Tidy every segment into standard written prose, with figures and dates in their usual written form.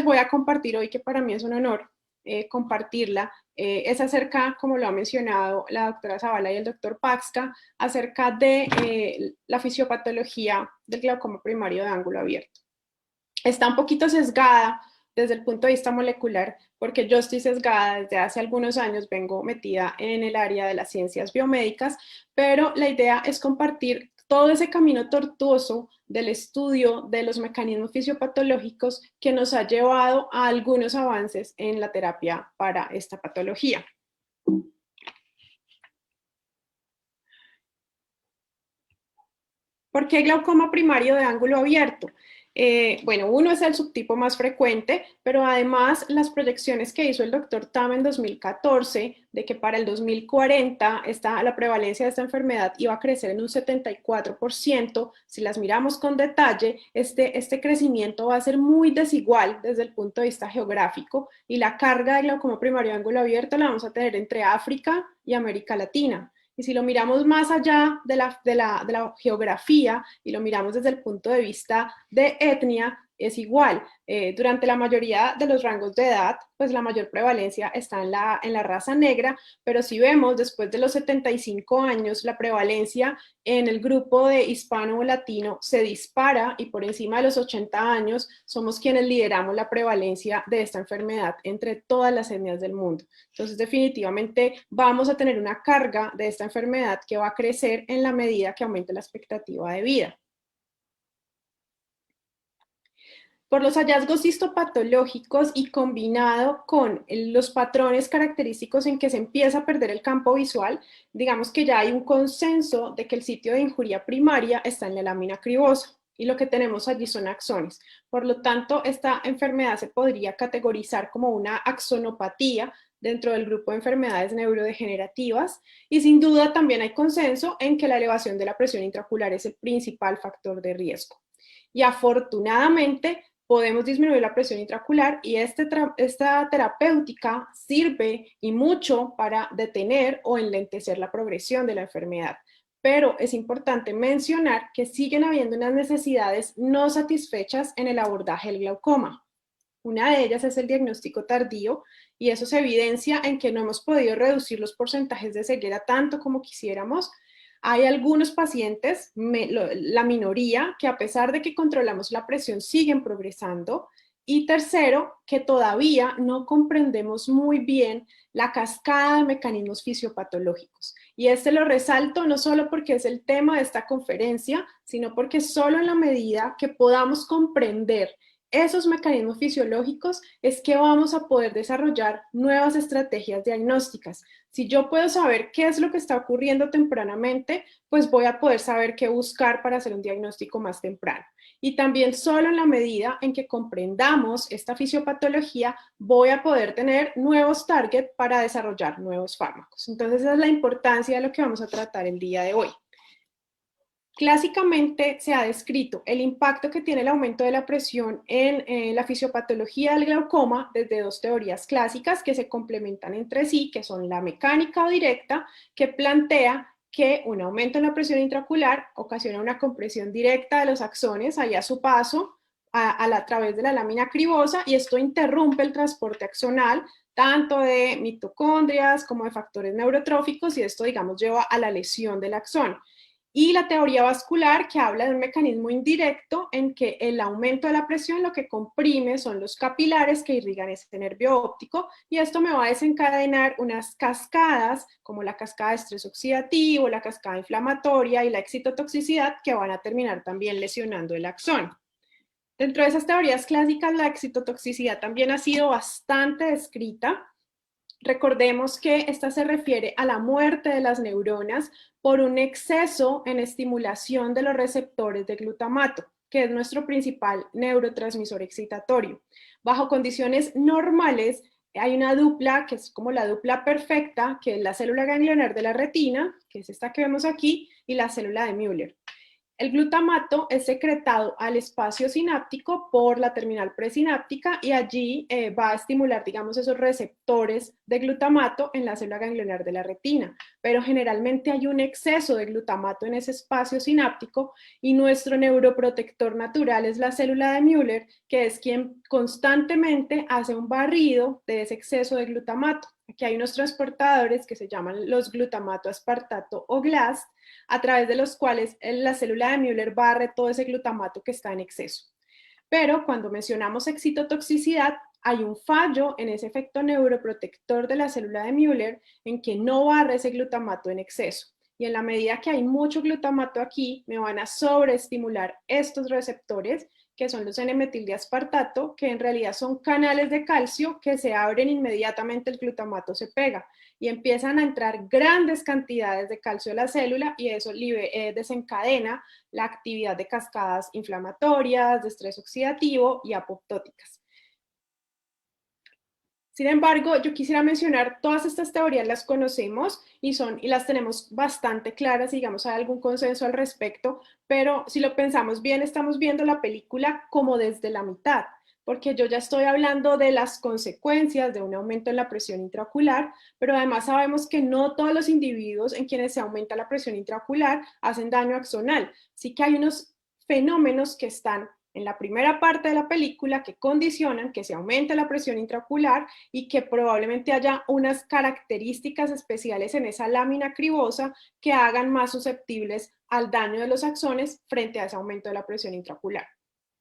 voy a compartir hoy, que para mí es un honor compartirla, es acerca, como lo ha mencionado la doctora Zavala y el doctor Paxca, acerca de la fisiopatología del glaucoma primario de ángulo abierto. Está un poquito sesgada desde el punto de vista molecular, porque yo estoy sesgada desde hace algunos años, vengo metida en el área de las ciencias biomédicas, pero la idea es compartir todo ese camino tortuoso del estudio de los mecanismos fisiopatológicos que nos ha llevado a algunos avances en la terapia para esta patología. ¿Por qué glaucoma primario de ángulo abierto? Bueno, uno es el subtipo más frecuente, pero además las proyecciones que hizo el doctor Tam en 2014 de que para el 2040 la prevalencia de esta enfermedad iba a crecer en un 74%, si las miramos con detalle, este crecimiento va a ser muy desigual desde el punto de vista geográfico y la carga de glaucoma primario de ángulo abierto la vamos a tener entre África y América Latina. Y si lo miramos más allá de la geografía y lo miramos desde el punto de vista de etnia, es igual. Durante la mayoría de los rangos de edad, pues la mayor prevalencia está en la raza negra, pero si vemos después de los 75 años, la prevalencia en el grupo de hispano o latino se dispara y por encima de los 80 años somos quienes lideramos la prevalencia de esta enfermedad entre todas las etnias del mundo. Entonces, definitivamente vamos a tener una carga de esta enfermedad que va a crecer en la medida que aumente la expectativa de vida. Por los hallazgos histopatológicos y combinado con los patrones característicos en que se empieza a perder el campo visual, digamos que ya hay un consenso de que el sitio de injuria primaria está en la lámina cribosa y lo que tenemos allí son axones. Por lo tanto, esta enfermedad se podría categorizar como una axonopatía dentro del grupo de enfermedades neurodegenerativas y sin duda también hay consenso en que la elevación de la presión intraocular es el principal factor de riesgo. Y afortunadamente, podemos disminuir la presión intraocular y esta terapéutica sirve y mucho para detener o enlentecer la progresión de la enfermedad. Pero es importante mencionar que siguen habiendo unas necesidades no satisfechas en el abordaje del glaucoma. Una de ellas es el diagnóstico tardío y eso se evidencia en que no hemos podido reducir los porcentajes de ceguera tanto como quisiéramos. Hay algunos pacientes, la minoría, que a pesar de que controlamos la presión siguen progresando. Y tercero, que todavía no comprendemos muy bien la cascada de mecanismos fisiopatológicos. Y lo resalto no solo porque es el tema de esta conferencia, sino porque solo en la medida que podamos comprender esos mecanismos fisiológicos es que vamos a poder desarrollar nuevas estrategias diagnósticas. Si yo puedo saber qué es lo que está ocurriendo tempranamente, pues voy a poder saber qué buscar para hacer un diagnóstico más temprano. Y también solo en la medida en que comprendamos esta fisiopatología, voy a poder tener nuevos targets para desarrollar nuevos fármacos. Entonces, esa es la importancia de lo que vamos a tratar el día de hoy. Clásicamente se ha descrito el impacto que tiene el aumento de la presión en la fisiopatología del glaucoma desde dos teorías clásicas que se complementan entre sí, que son la mecánica o directa, que plantea que un aumento en la presión intraocular ocasiona una compresión directa de los axones allá a su paso a través de la lámina cribosa y esto interrumpe el transporte axonal tanto de mitocondrias como de factores neurotróficos y esto, digamos, lleva a la lesión del axón. Y la teoría vascular que habla de un mecanismo indirecto en que el aumento de la presión lo que comprime son los capilares que irrigan ese nervio óptico y esto me va a desencadenar unas cascadas como la cascada de estrés oxidativo, la cascada inflamatoria y la excitotoxicidad que van a terminar también lesionando el axón. Dentro de esas teorías clásicas la excitotoxicidad también ha sido bastante descrita. Recordemos que esta se refiere a la muerte de las neuronas por un exceso en estimulación de los receptores de glutamato, que es nuestro principal neurotransmisor excitatorio. Bajo condiciones normales, hay una dupla que es como la dupla perfecta, que es la célula ganglionar de la retina, que es esta que vemos aquí, y la célula de Müller. El glutamato es secretado al espacio sináptico por la terminal presináptica y allí va a estimular, digamos, esos receptores de glutamato en la célula ganglionar de la retina. Pero generalmente hay un exceso de glutamato en ese espacio sináptico y nuestro neuroprotector natural es la célula de Müller, que es quien constantemente hace un barrido de ese exceso de glutamato. Aquí hay unos transportadores que se llaman los glutamato aspartato o GLAS, a través de los cuales la célula de Müller barre todo ese glutamato que está en exceso. Pero cuando mencionamos excitotoxicidad, hay un fallo en ese efecto neuroprotector de la célula de Müller en que no barre ese glutamato en exceso. Y en la medida que hay mucho glutamato aquí, me van a sobreestimular estos receptores, que son los N-metildiaspartato, que en realidad son canales de calcio que se abren inmediatamente el glutamato se pega y empiezan a entrar grandes cantidades de calcio a la célula y eso desencadena la actividad de cascadas inflamatorias, de estrés oxidativo y apoptóticas. Sin embargo, yo quisiera mencionar, todas estas teorías las conocemos y las tenemos bastante claras, digamos, hay algún consenso al respecto, pero si lo pensamos bien, estamos viendo la película como desde la mitad, porque yo ya estoy hablando de las consecuencias de un aumento en la presión intraocular, pero además sabemos que no todos los individuos en quienes se aumenta la presión intraocular hacen daño axonal, sí que hay unos fenómenos que están en la primera parte de la película que condicionan que se aumente la presión intraocular y que probablemente haya unas características especiales en esa lámina cribosa que hagan más susceptibles al daño de los axones frente a ese aumento de la presión intraocular.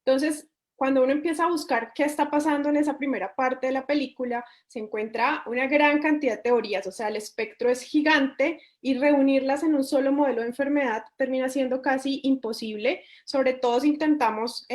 Entonces, cuando uno empieza a buscar qué está pasando en esa primera parte de la película, se encuentra una gran cantidad de teorías, o sea, el espectro es gigante y reunirlas en un solo modelo de enfermedad termina siendo casi imposible, sobre todo si intentamos,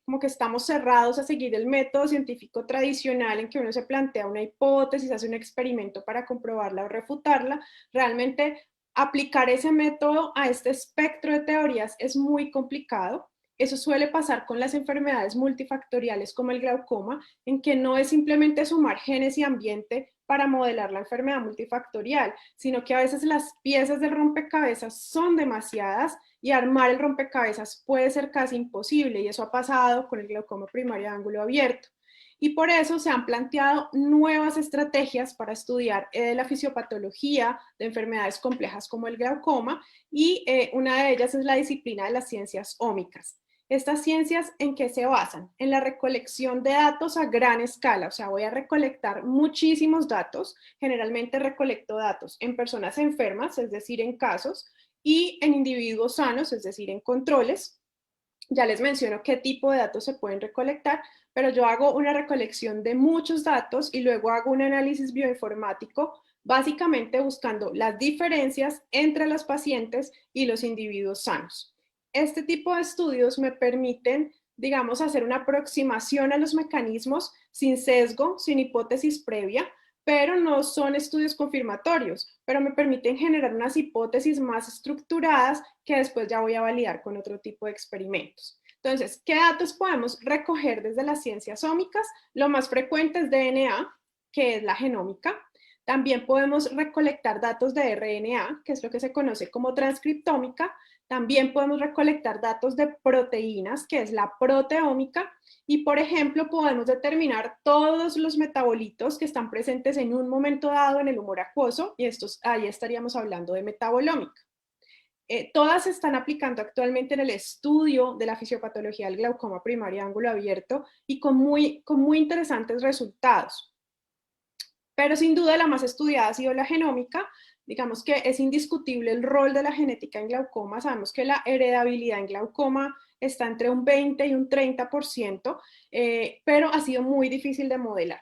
como que estamos cerrados a seguir el método científico tradicional en que uno se plantea una hipótesis, hace un experimento para comprobarla o refutarla, realmente aplicar ese método a este espectro de teorías es muy complicado. Eso suele pasar con las enfermedades multifactoriales como el glaucoma, en que no es simplemente sumar genes y ambiente para modelar la enfermedad multifactorial, sino que a veces las piezas del rompecabezas son demasiadas y armar el rompecabezas puede ser casi imposible, y eso ha pasado con el glaucoma primario de ángulo abierto. Y por eso se han planteado nuevas estrategias para estudiar la fisiopatología de enfermedades complejas como el glaucoma, y una de ellas es la disciplina de las ciencias ómicas. Estas ciencias, ¿en qué se basan? En la recolección de datos a gran escala, o sea, voy a recolectar muchísimos datos, generalmente recolecto datos en personas enfermas, es decir, en casos, y en individuos sanos, es decir, en controles. Ya les menciono qué tipo de datos se pueden recolectar, pero yo hago una recolección de muchos datos y luego hago un análisis bioinformático, básicamente buscando las diferencias entre los pacientes y los individuos sanos. Este tipo de estudios me permiten, digamos, hacer una aproximación a los mecanismos sin sesgo, sin hipótesis previa, pero no son estudios confirmatorios, pero me permiten generar unas hipótesis más estructuradas que después ya voy a validar con otro tipo de experimentos. Entonces, ¿qué datos podemos recoger desde las ciencias ómicas? Lo más frecuente es DNA, que es la genómica. También podemos recolectar datos de RNA, que es lo que se conoce como transcriptómica. También podemos recolectar datos de proteínas, que es la proteómica, y por ejemplo podemos determinar todos los metabolitos que están presentes en un momento dado en el humor acuoso, y ahí estaríamos hablando de metabolómica. Todas se están aplicando actualmente en el estudio de la fisiopatología del glaucoma primario de ángulo abierto y con muy interesantes resultados. Pero sin duda la más estudiada ha sido la genómica. Digamos que es indiscutible el rol de la genética en glaucoma. Sabemos que la heredabilidad en glaucoma está entre un 20 y un 30%, pero ha sido muy difícil de modelar.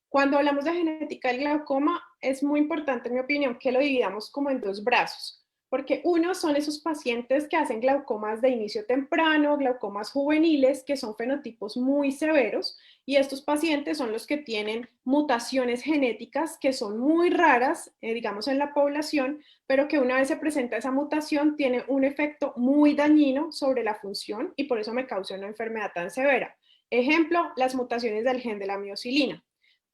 Cuando hablamos de genética del glaucoma, es muy importante, en mi opinión, que lo dividamos como en dos brazos, porque uno son esos pacientes que hacen glaucomas de inicio temprano, glaucomas juveniles, que son fenotipos muy severos, y estos pacientes son los que tienen mutaciones genéticas que son muy raras, digamos, en la población, pero que una vez se presenta esa mutación tiene un efecto muy dañino sobre la función y por eso me causa una enfermedad tan severa. Ejemplo, las mutaciones del gen de la miocilina.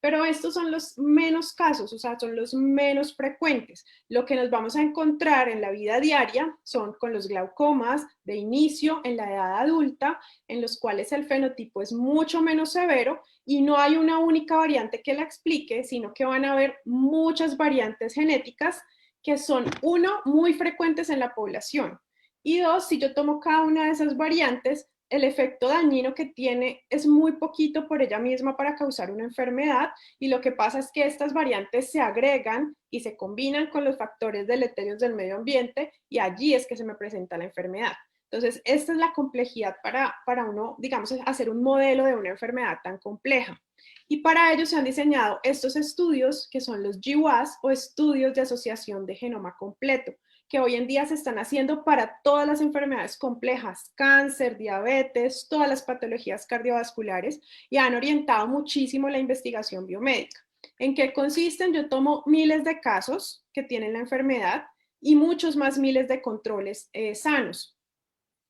Pero estos son los menos casos, o sea, son los menos frecuentes. Lo que nos vamos a encontrar en la vida diaria son con los glaucomas de inicio en la edad adulta, en los cuales el fenotipo es mucho menos severo y no hay una única variante que la explique, sino que van a haber muchas variantes genéticas que son, uno, muy frecuentes en la población, y dos, si yo tomo cada una de esas variantes, el efecto dañino que tiene es muy poquito por ella misma para causar una enfermedad, y lo que pasa es que estas variantes se agregan y se combinan con los factores deleterios del medio ambiente y allí es que se me presenta la enfermedad. Entonces, esta es la complejidad para uno, digamos, hacer un modelo de una enfermedad tan compleja. Y para ello se han diseñado estos estudios que son los GWAS o estudios de asociación de genoma completo, que hoy en día se están haciendo para todas las enfermedades complejas, cáncer, diabetes, todas las patologías cardiovasculares, y han orientado muchísimo la investigación biomédica. ¿En qué consisten? Yo tomo miles de casos que tienen la enfermedad y muchos más miles de controles sanos.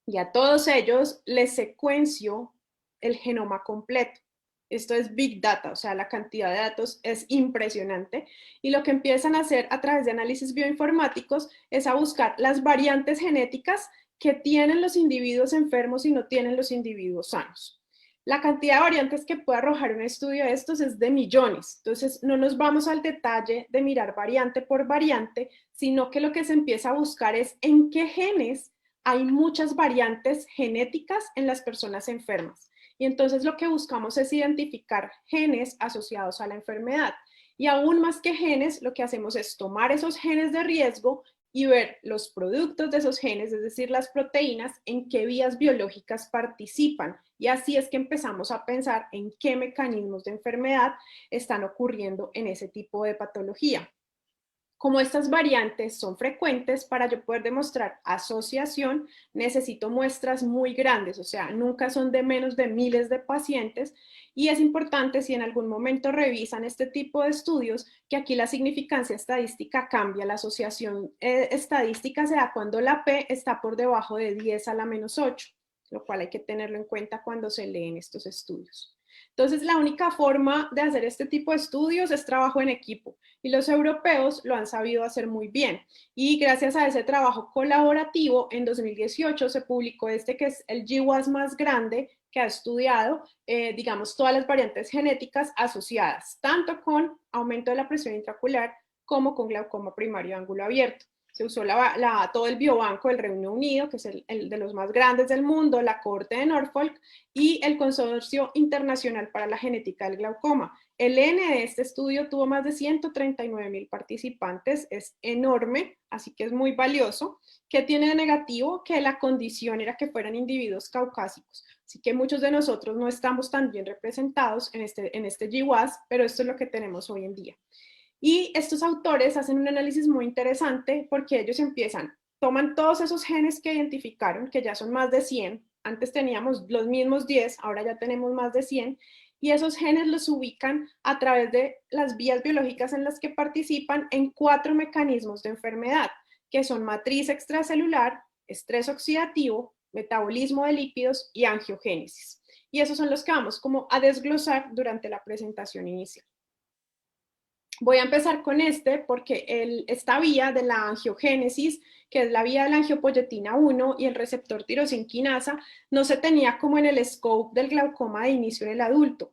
Y a todos ellos les secuencio el genoma completo. Esto es Big Data, o sea, la cantidad de datos es impresionante. Y lo que empiezan a hacer a través de análisis bioinformáticos es a buscar las variantes genéticas que tienen los individuos enfermos y no tienen los individuos sanos. La cantidad de variantes que puede arrojar un estudio de estos es de millones. Entonces, no nos vamos al detalle de mirar variante por variante, sino que lo que se empieza a buscar es en qué genes hay muchas variantes genéticas en las personas enfermas. Y entonces lo que buscamos es identificar genes asociados a la enfermedad. Y aún más que genes, lo que hacemos es tomar esos genes de riesgo y ver los productos de esos genes, es decir, las proteínas, en qué vías biológicas participan. Y así es que empezamos a pensar en qué mecanismos de enfermedad están ocurriendo en ese tipo de patología. Como estas variantes son frecuentes, para yo poder demostrar asociación, necesito muestras muy grandes, o sea, nunca son de menos de miles de pacientes, y es importante, si en algún momento revisan este tipo de estudios, que aquí la significancia estadística cambia. La asociación estadística se da cuando la P está por debajo de 10 a la menos 8, lo cual hay que tenerlo en cuenta cuando se leen estos estudios. Entonces, la única forma de hacer este tipo de estudios es trabajo en equipo, y los europeos lo han sabido hacer muy bien. Y gracias a ese trabajo colaborativo, en 2018 se publicó este que es el GWAS más grande que ha estudiado, digamos, todas las variantes genéticas asociadas, tanto con aumento de la presión intraocular como con glaucoma primario de ángulo abierto. Se usó todo el biobanco del Reino Unido, que es el de los más grandes del mundo, la Corte de Norfolk y el Consorcio Internacional para la Genética del Glaucoma. El N de este estudio tuvo más de 139,000 participantes, es enorme, así que es muy valioso. ¿Qué tiene de negativo? Que la condición era que fueran individuos caucásicos, así que muchos de nosotros no estamos tan bien representados en este GWAS, pero esto es lo que tenemos hoy en día. Y estos autores hacen un análisis muy interesante porque ellos toman todos esos genes que identificaron, que ya son más de 100, antes teníamos los mismos 10, ahora ya tenemos más de 100, y esos genes los ubican a través de las vías biológicas en las que participan en 4 mecanismos de enfermedad, que son matriz extracelular, estrés oxidativo, metabolismo de lípidos y angiogénesis. Y esos son los que vamos como a desglosar durante la presentación inicial. Voy a empezar con porque esta vía de la angiogénesis, que es la vía de la angiopoyetina 1 y el receptor tirosinquinasa, no se tenía como en el scope del glaucoma de inicio en el adulto.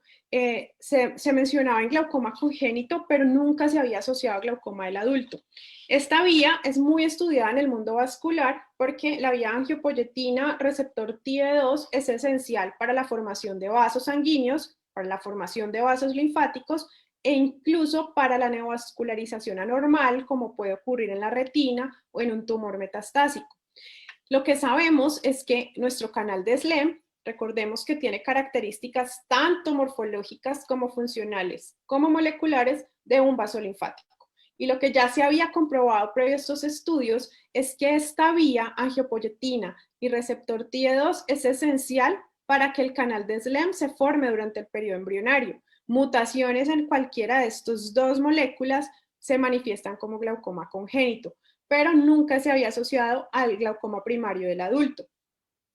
Se mencionaba en glaucoma congénito, pero nunca se había asociado a glaucoma del adulto. Esta vía es muy estudiada en el mundo vascular porque la vía angiopoyetina receptor TIE2 es esencial para la formación de vasos sanguíneos, para la formación de vasos linfáticos, e incluso para la neovascularización anormal, como puede ocurrir en la retina o en un tumor metastásico. Lo que sabemos es que nuestro canal de SLEM, recordemos que tiene características tanto morfológicas como funcionales, como moleculares de un vaso linfático. Y lo que ya se había comprobado previo a estos estudios es que esta vía, angiopoyetina y receptor TIE2, es esencial para que el canal de SLEM se forme durante el periodo embrionario. Mutaciones en cualquiera de estas dos moléculas se manifiestan como glaucoma congénito, pero nunca se había asociado al glaucoma primario del adulto.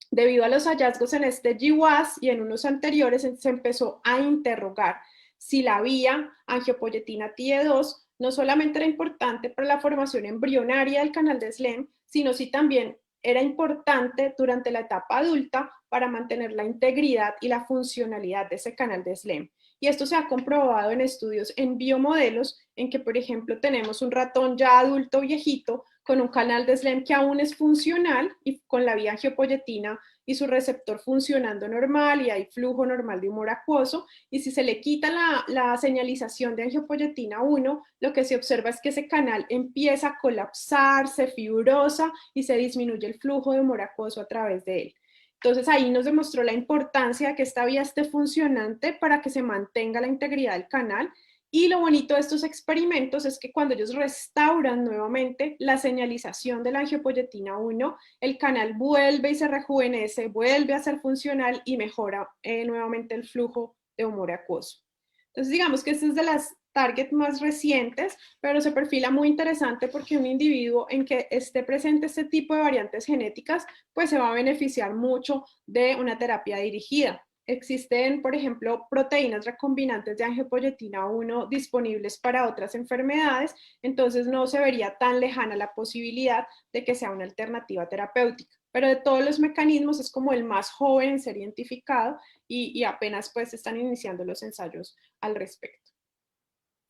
Debido a los hallazgos en este GWAS y en unos anteriores, se empezó a interrogar si la vía angiopoyetina TIE2 no solamente era importante para la formación embrionaria del canal de Slen, sino si también era importante durante la etapa adulta para mantener la integridad y la funcionalidad de ese canal de Slen. Y esto se ha comprobado en estudios en biomodelos, en que, por ejemplo, tenemos un ratón ya adulto viejito con un canal de Slen que aún es funcional y con la vía angiopoyetina y su receptor funcionando normal y hay flujo normal de humor acuoso. Y si se le quita la señalización de angiopoyetina 1, lo que se observa es que ese canal empieza a colapsar, se fibrosa y se disminuye el flujo de humor acuoso a través de él. Entonces ahí nos demostró la importancia de que esta vía esté funcionante para que se mantenga la integridad del canal. Y lo bonito de estos experimentos es que cuando ellos restauran nuevamente la señalización de la angiopoyetina 1, el canal vuelve y se rejuvenece, vuelve a ser funcional y mejora nuevamente el flujo de humor acuoso. Entonces digamos que esta es de las target más recientes, pero se perfila muy interesante porque un individuo en que esté presente este tipo de variantes genéticas, pues se va a beneficiar mucho de una terapia dirigida. Existen, por ejemplo, proteínas recombinantes de angiopoyetina 1 disponibles para otras enfermedades, entonces no se vería tan lejana la posibilidad de que sea una alternativa terapéutica. Pero de todos los mecanismos es como el más joven en ser identificado y apenas pues están iniciando los ensayos al respecto.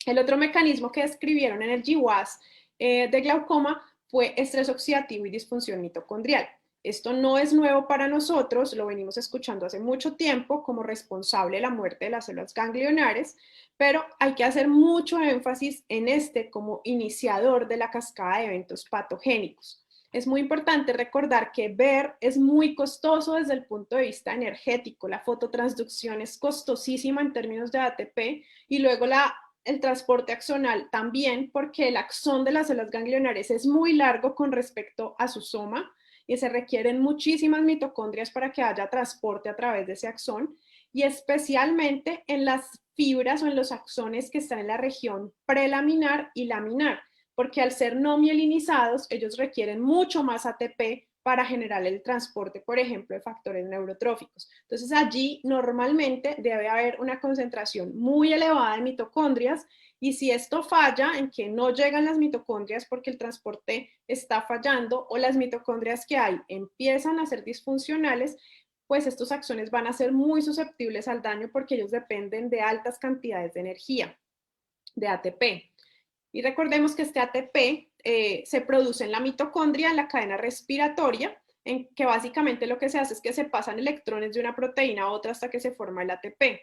El otro mecanismo que describieron en el GWAS de glaucoma fue estrés oxidativo y disfunción mitocondrial. Esto no es nuevo para nosotros, lo venimos escuchando hace mucho tiempo como responsable de la muerte de las células ganglionares, pero hay que hacer mucho énfasis en este como iniciador de la cascada de eventos patogénicos. Es muy importante recordar que ver es muy costoso desde el punto de vista energético. La fototransducción es costosísima en términos de ATP y luego el transporte axonal también, porque el axón de las células ganglionares es muy largo con respecto a su soma y se requieren muchísimas mitocondrias para que haya transporte a través de ese axón, y especialmente en las fibras o en los axones que están en la región prelaminar y laminar, porque al ser no mielinizados, ellos requieren mucho más ATP para generar el transporte, por ejemplo, de factores neurotróficos. Entonces allí normalmente debe haber una concentración muy elevada de mitocondrias, y si esto falla en que no llegan las mitocondrias porque el transporte está fallando o las mitocondrias que hay empiezan a ser disfuncionales, pues estos axones van a ser muy susceptibles al daño porque ellos dependen de altas cantidades de energía, de ATP. Y recordemos que este ATP se produce en la mitocondria, en la cadena respiratoria, en que básicamente lo que se hace es que se pasan electrones de una proteína a otra hasta que se forma el ATP.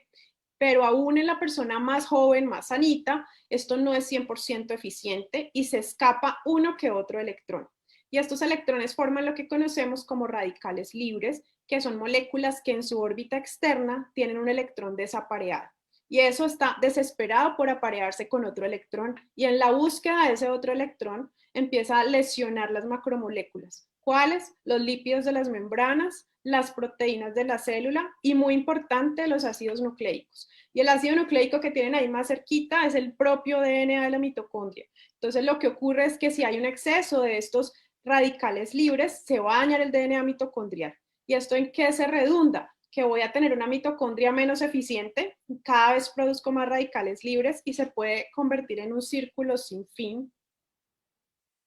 Pero aún en la persona más joven, más sanita, esto no es 100% eficiente y se escapa uno que otro electrón. Y estos electrones forman lo que conocemos como radicales libres, que son moléculas que en su órbita externa tienen un electrón desapareado. Y eso está desesperado por aparearse con otro electrón, y en la búsqueda de ese otro electrón empieza a lesionar las macromoléculas. ¿Cuáles? Los lípidos de las membranas, las proteínas de la célula y, muy importante, los ácidos nucleicos. Y el ácido nucleico que tienen ahí más cerquita es el propio DNA de la mitocondria. Entonces lo que ocurre es que si hay un exceso de estos radicales libres, se va a dañar el DNA mitocondrial. ¿Y esto en qué se redunda? Que voy a tener una mitocondria menos eficiente, cada vez produzco más radicales libres y se puede convertir en un círculo sin fin.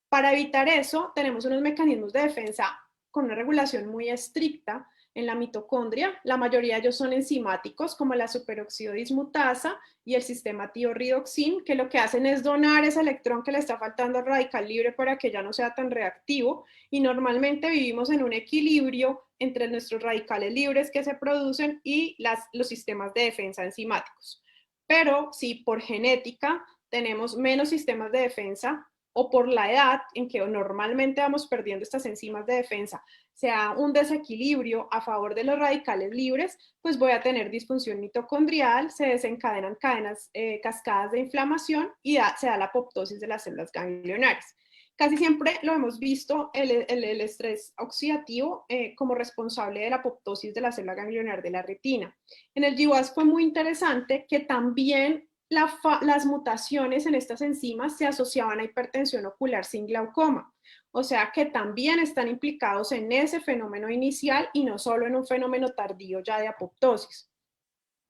Para evitar eso, tenemos unos mecanismos de defensa con una regulación muy estricta en la mitocondria. La mayoría de ellos son enzimáticos, como la superoxido dismutasa y el sistema tiorridoxin, que lo que hacen es donar ese electrón que le está faltando al radical libre para que ya no sea tan reactivo. Y normalmente vivimos en un equilibrio entre nuestros radicales libres que se producen y los sistemas de defensa enzimáticos. Pero si por genética tenemos menos sistemas de defensa, o por la edad en que normalmente vamos perdiendo estas enzimas de defensa, sea un desequilibrio a favor de los radicales libres, pues voy a tener disfunción mitocondrial, se desencadenan cascadas de inflamación y se da la apoptosis de las células ganglionares. Casi siempre lo hemos visto el estrés oxidativo como responsable de la apoptosis de la célula ganglionar de la retina. En el GWAS fue muy interesante que también las mutaciones en estas enzimas se asociaban a hipertensión ocular sin glaucoma. O sea que también están implicados en ese fenómeno inicial y no solo en un fenómeno tardío ya de apoptosis.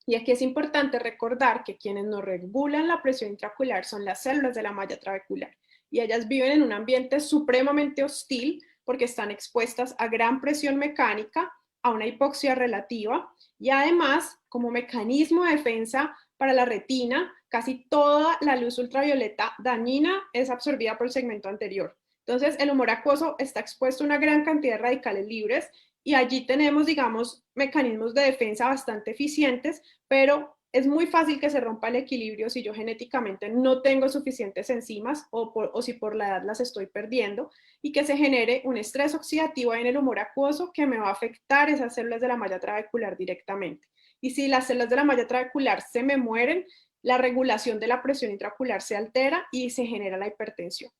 Y aquí es importante recordar que quienes nos regulan la presión intraocular son las células de la malla trabecular. Y ellas viven en un ambiente supremamente hostil porque están expuestas a gran presión mecánica, a una hipoxia relativa y además, como mecanismo de defensa para la retina, casi toda la luz ultravioleta dañina es absorbida por el segmento anterior. Entonces, el humor acuoso está expuesto a una gran cantidad de radicales libres y allí tenemos, digamos, mecanismos de defensa bastante eficientes, pero es muy fácil que se rompa el equilibrio si yo genéticamente no tengo suficientes enzimas o si por la edad las estoy perdiendo y que se genere un estrés oxidativo en el humor acuoso que me va a afectar esas células de la malla trabecular directamente. Y si las células de la malla trabecular se me mueren, la regulación de la presión intraocular se altera y se genera la hipertensión.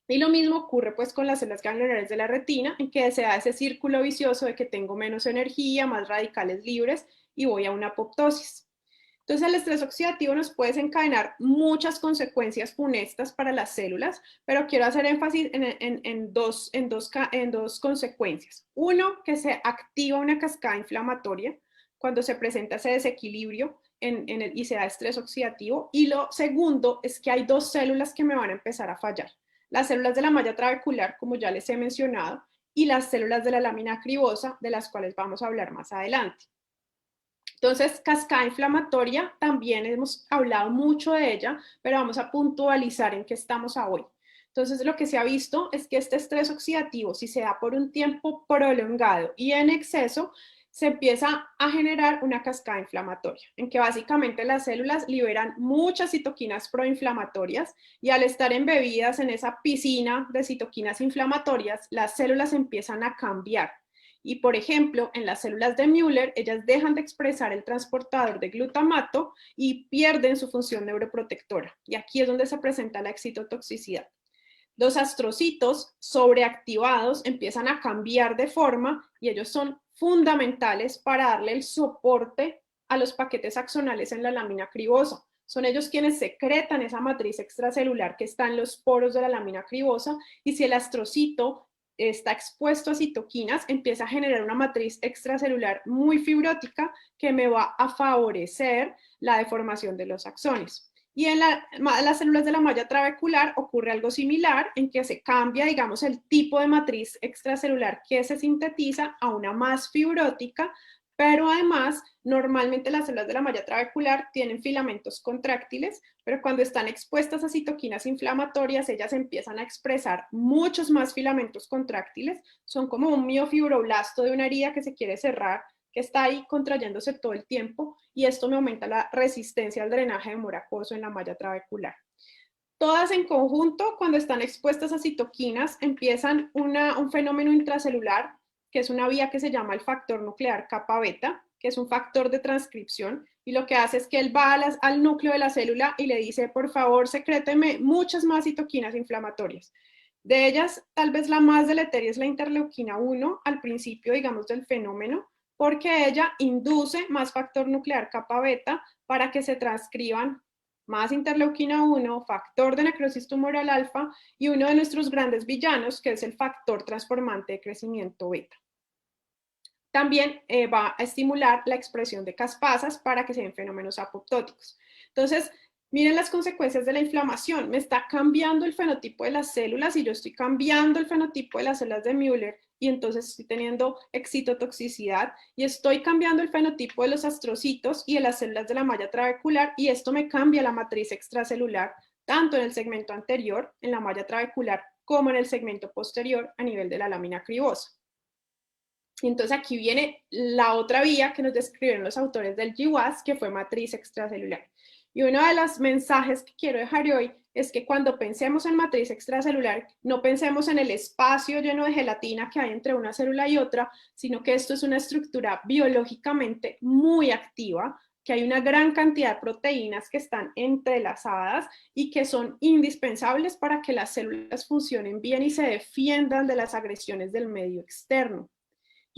Y lo mismo ocurre pues con las células ganglionares de la retina, en que se da ese círculo vicioso de que tengo menos energía, más radicales libres y voy a una apoptosis. Entonces el estrés oxidativo nos puede desencadenar muchas consecuencias funestas para las células, pero quiero hacer énfasis en dos consecuencias. Uno, que se activa una cascada inflamatoria cuando se presenta ese desequilibrio y se da estrés oxidativo. Y lo segundo es que hay dos células que me van a empezar a fallar. Las células de la malla trabecular, como ya les he mencionado, y las células de la lámina acribosa, de las cuales vamos a hablar más adelante. Entonces, cascada inflamatoria, también hemos hablado mucho de ella, pero vamos a puntualizar en qué estamos hoy. Entonces, lo que se ha visto es que este estrés oxidativo, si se da por un tiempo prolongado y en exceso, se empieza a generar una cascada inflamatoria, en que básicamente las células liberan muchas citoquinas proinflamatorias y al estar embebidas en esa piscina de citoquinas inflamatorias, las células empiezan a cambiar. Y, por ejemplo, en las células de Müller, ellas dejan de expresar el transportador de glutamato y pierden su función neuroprotectora. Y aquí es donde se presenta la excitotoxicidad. Los astrocitos sobreactivados empiezan a cambiar de forma y ellos son fundamentales para darle el soporte a los paquetes axonales en la lámina acribosa. Son ellos quienes secretan esa matriz extracelular que está en los poros de la lámina acribosa y si el astrocito está expuesto a citoquinas, empieza a generar una matriz extracelular muy fibrótica que me va a favorecer la deformación de los axones. Y en las células de la malla trabecular ocurre algo similar, en que se cambia, digamos, el tipo de matriz extracelular que se sintetiza a una más fibrótica, pero además, normalmente las células de la malla trabecular tienen filamentos contráctiles, pero cuando están expuestas a citoquinas inflamatorias, ellas empiezan a expresar muchos más filamentos contráctiles, son como un miofibroblasto de una herida que se quiere cerrar, que está ahí contrayéndose todo el tiempo y esto me aumenta la resistencia al drenaje de humor acuoso en la malla trabecular. Todas en conjunto, cuando están expuestas a citoquinas, empiezan un fenómeno intracelular, que es una vía que se llama el factor nuclear kappa beta, que es un factor de transcripción, y lo que hace es que él va al núcleo de la célula y le dice, por favor, secréteme muchas más citoquinas inflamatorias. De ellas, tal vez la más deleteria es la interleuquina 1, al principio, digamos, del fenómeno, porque ella induce más factor nuclear kappa beta para que se transcriban más interleuquina 1, factor de necrosis tumoral alfa y uno de nuestros grandes villanos, que es el factor transformante de crecimiento beta. También va a estimular la expresión de caspasas para que se den fenómenos apoptóticos. Entonces, miren las consecuencias de la inflamación. Me está cambiando el fenotipo de las células y yo estoy cambiando el fenotipo de las células de Müller y entonces estoy teniendo excitotoxicidad y estoy cambiando el fenotipo de los astrocitos y de las células de la malla trabecular y esto me cambia la matriz extracelular tanto en el segmento anterior, en la malla trabecular, como en el segmento posterior a nivel de la lámina acribosa. Y entonces aquí viene la otra vía que nos describieron los autores del GWAS, que fue matriz extracelular. Y uno de los mensajes que quiero dejar hoy es que cuando pensemos en matriz extracelular, no pensemos en el espacio lleno de gelatina que hay entre una célula y otra, sino que esto es una estructura biológicamente muy activa, que hay una gran cantidad de proteínas que están entrelazadas y que son indispensables para que las células funcionen bien y se defiendan de las agresiones del medio externo.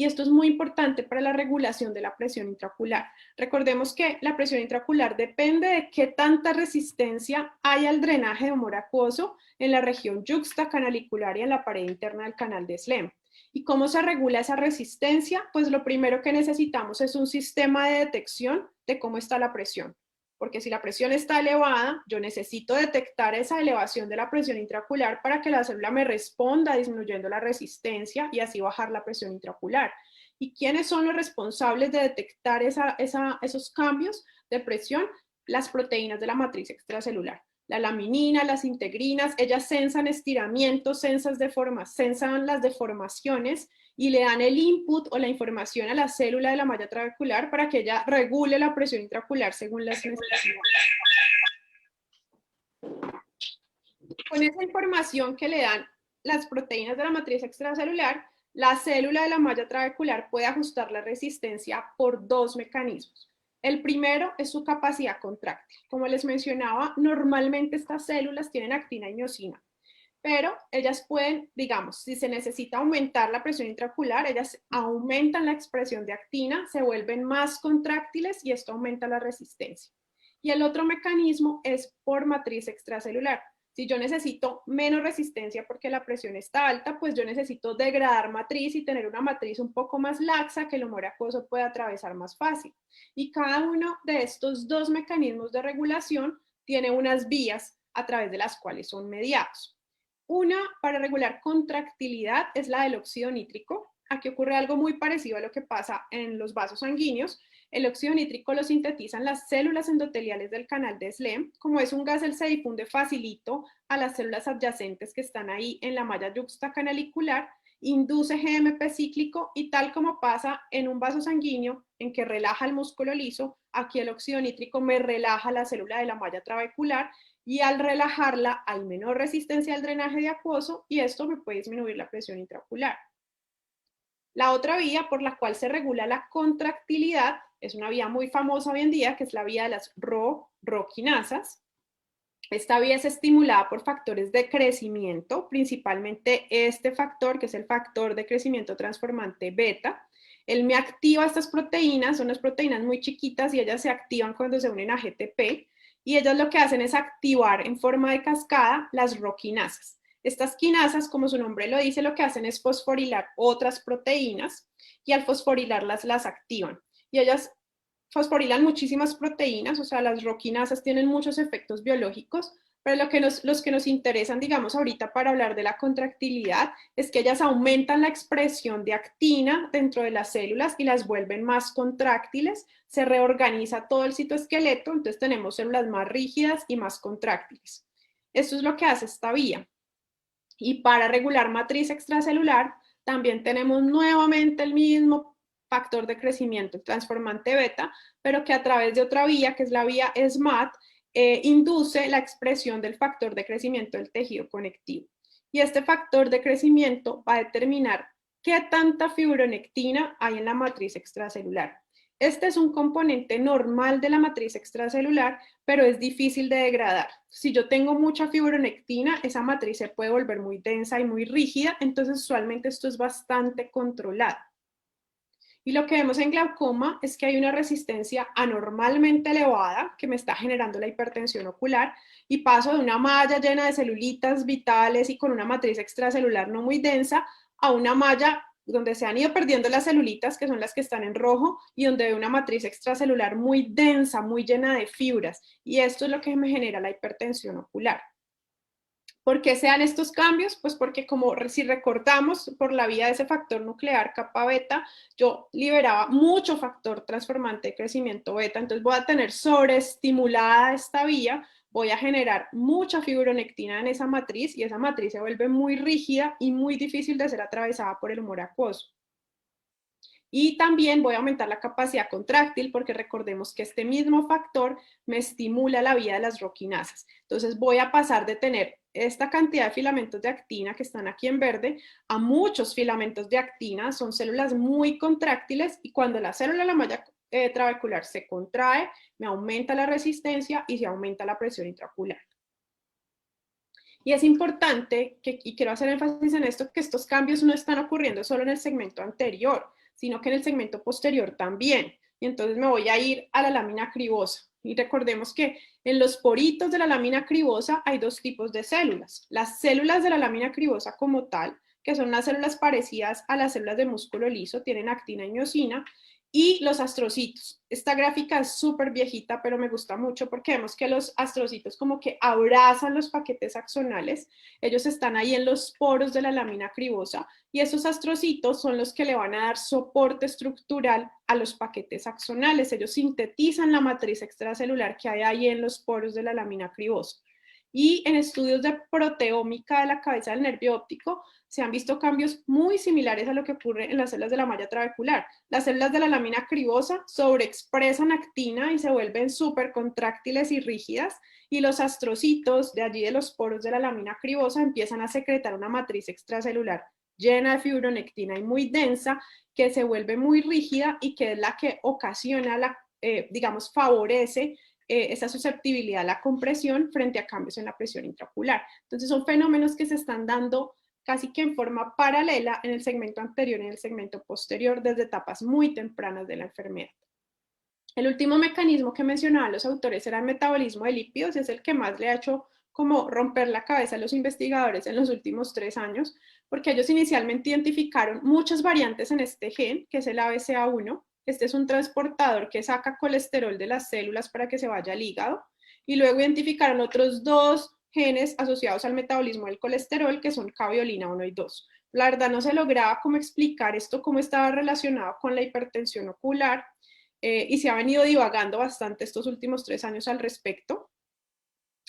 Y esto es muy importante para la regulación de la presión intraocular. Recordemos que la presión intraocular depende de qué tanta resistencia hay al drenaje de humor acuoso en la región yuxtacanalicular y en la pared interna del canal de Slem. ¿Y cómo se regula esa resistencia? Pues lo primero que necesitamos es un sistema de detección de cómo está la presión. Porque si la presión está elevada, yo necesito detectar esa elevación de la presión intraocular para que la célula me responda disminuyendo la resistencia y así bajar la presión intraocular. ¿Y quiénes son los responsables de detectar esos cambios de presión? Las proteínas de la matriz extracelular. La laminina, las integrinas, ellas sensan estiramientos, sensan las deformaciones y le dan el input o la información a la célula de la malla trabecular para que ella regule la presión intraocular según las necesidades. Con esa información que le dan las proteínas de la matriz extracelular, la célula de la malla trabecular puede ajustar la resistencia por dos mecanismos. El primero es su capacidad contráctil. Como les mencionaba, normalmente estas células tienen actina y miosina, pero ellas pueden, digamos, si se necesita aumentar la presión intraocular, ellas aumentan la expresión de actina, se vuelven más contráctiles y esto aumenta la resistencia. Y el otro mecanismo es por matriz extracelular. Si yo necesito menos resistencia porque la presión está alta, pues yo necesito degradar matriz y tener una matriz un poco más laxa que el humor acuoso pueda atravesar más fácil. Y cada uno de estos dos mecanismos de regulación tiene unas vías a través de las cuales son mediados. Una para regular contractilidad es la del óxido nítrico. Aquí ocurre algo muy parecido a lo que pasa en los vasos sanguíneos. El óxido nítrico lo sintetizan las células endoteliales del canal de Schlemm. Como es un gas, él se difunde facilito a las células adyacentes que están ahí en la malla yuxtacanalicular, induce GMP cíclico y tal como pasa en un vaso sanguíneo en que relaja el músculo liso, aquí el óxido nítrico me relaja la célula de la malla trabecular y al relajarla hay menor resistencia al drenaje de acuoso y esto me puede disminuir la presión intraocular. La otra vía por la cual se regula la contractilidad es una vía muy famosa hoy en día, que es la vía de las ROQinasas. Esta vía es estimulada por factores de crecimiento, principalmente este factor, que es el factor de crecimiento transformante beta. Él me activa estas proteínas, son unas proteínas muy chiquitas y ellas se activan cuando se unen a GTP, y ellas lo que hacen es activar en forma de cascada las ROQinasas. Estas quinasas, como su nombre lo dice, lo que hacen es fosforilar otras proteínas y al fosforilarlas las activan. Y ellas fosforilan muchísimas proteínas, o sea, las ROQinasas tienen muchos efectos biológicos, pero los que nos interesan, digamos, ahorita para hablar de la contractilidad, es que ellas aumentan la expresión de actina dentro de las células y las vuelven más contráctiles, se reorganiza todo el citoesqueleto, entonces tenemos células más rígidas y más contráctiles. Esto es lo que hace esta vía. Y para regular matriz extracelular, también tenemos nuevamente el mismo factor de crecimiento, el transformante beta, pero que a través de otra vía, que es la vía SMAD, induce la expresión del factor de crecimiento del tejido conectivo. Y este factor de crecimiento va a determinar qué tanta fibronectina hay en la matriz extracelular. Este es un componente normal de la matriz extracelular, pero es difícil de degradar. Si yo tengo mucha fibronectina, esa matriz se puede volver muy densa y muy rígida, entonces usualmente esto es bastante controlado. Y lo que vemos en glaucoma es que hay una resistencia anormalmente elevada que me está generando la hipertensión ocular y paso de una malla llena de celulitas vitales y con una matriz extracelular no muy densa a una malla donde se han ido perdiendo las celulitas, que son las que están en rojo, y donde veo una matriz extracelular muy densa, muy llena de fibras. Y esto es lo que me genera la hipertensión ocular. ¿Por qué se dan estos cambios? Pues porque como si recordamos por la vía de ese factor nuclear kappa beta, yo liberaba mucho factor transformante de crecimiento beta, entonces voy a tener sobreestimulada esta vía, voy a generar mucha fibronectina en esa matriz y esa matriz se vuelve muy rígida y muy difícil de ser atravesada por el humor acuoso. Y también voy a aumentar la capacidad contráctil porque recordemos que este mismo factor me estimula la vía de las ROQinasas. Entonces voy a pasar de tener esta cantidad de filamentos de actina que están aquí en verde a muchos filamentos de actina. Son células muy contráctiles y cuando la célula de la malla trabecular se contrae, me aumenta la resistencia y se aumenta la presión intraocular. Y es importante, y quiero hacer énfasis en esto, que estos cambios no están ocurriendo solo en el segmento anterior, sino que en el segmento posterior también. Y entonces me voy a ir a la lámina cribosa. Y recordemos que en los poritos de la lámina cribosa hay dos tipos de células. Las células de la lámina cribosa como tal, que son unas células parecidas a las células de músculo liso, tienen actina y miosina, y los astrocitos. Esta gráfica es súper viejita, pero me gusta mucho porque vemos que los astrocitos como que abrazan los paquetes axonales, ellos están ahí en los poros de la lámina cribosa, y esos astrocitos son los que le van a dar soporte estructural a los paquetes axonales. Ellos sintetizan la matriz extracelular que hay ahí en los poros de la lámina cribosa. Y en estudios de proteómica de la cabeza del nervio óptico se han visto cambios muy similares a lo que ocurre en las células de la malla trabecular. Las células de la lámina cribosa sobreexpresan actina y se vuelven súper contráctiles y rígidas, y los astrocitos de allí de los poros de la lámina cribosa empiezan a secretar una matriz extracelular llena de fibronectina y muy densa, que se vuelve muy rígida y que es la que ocasiona, digamos, favorece esa susceptibilidad a la compresión frente a cambios en la presión intraocular. Entonces son fenómenos que se están dando casi que en forma paralela en el segmento anterior y en el segmento posterior desde etapas muy tempranas de la enfermedad. El último mecanismo que mencionaban los autores era el metabolismo de lípidos, y es el que más le ha hecho como romper la cabeza a los investigadores en los últimos 3 años, porque ellos inicialmente identificaron muchas variantes en este gen, que es el ABCA1. Este es un transportador que saca colesterol de las células para que se vaya al hígado, y luego identificaron otros 2 genes asociados al metabolismo del colesterol, que son caveolina 1 y 2. La verdad no se lograba cómo explicar esto, cómo estaba relacionado con la hipertensión ocular, y se ha venido divagando bastante estos últimos 3 años al respecto.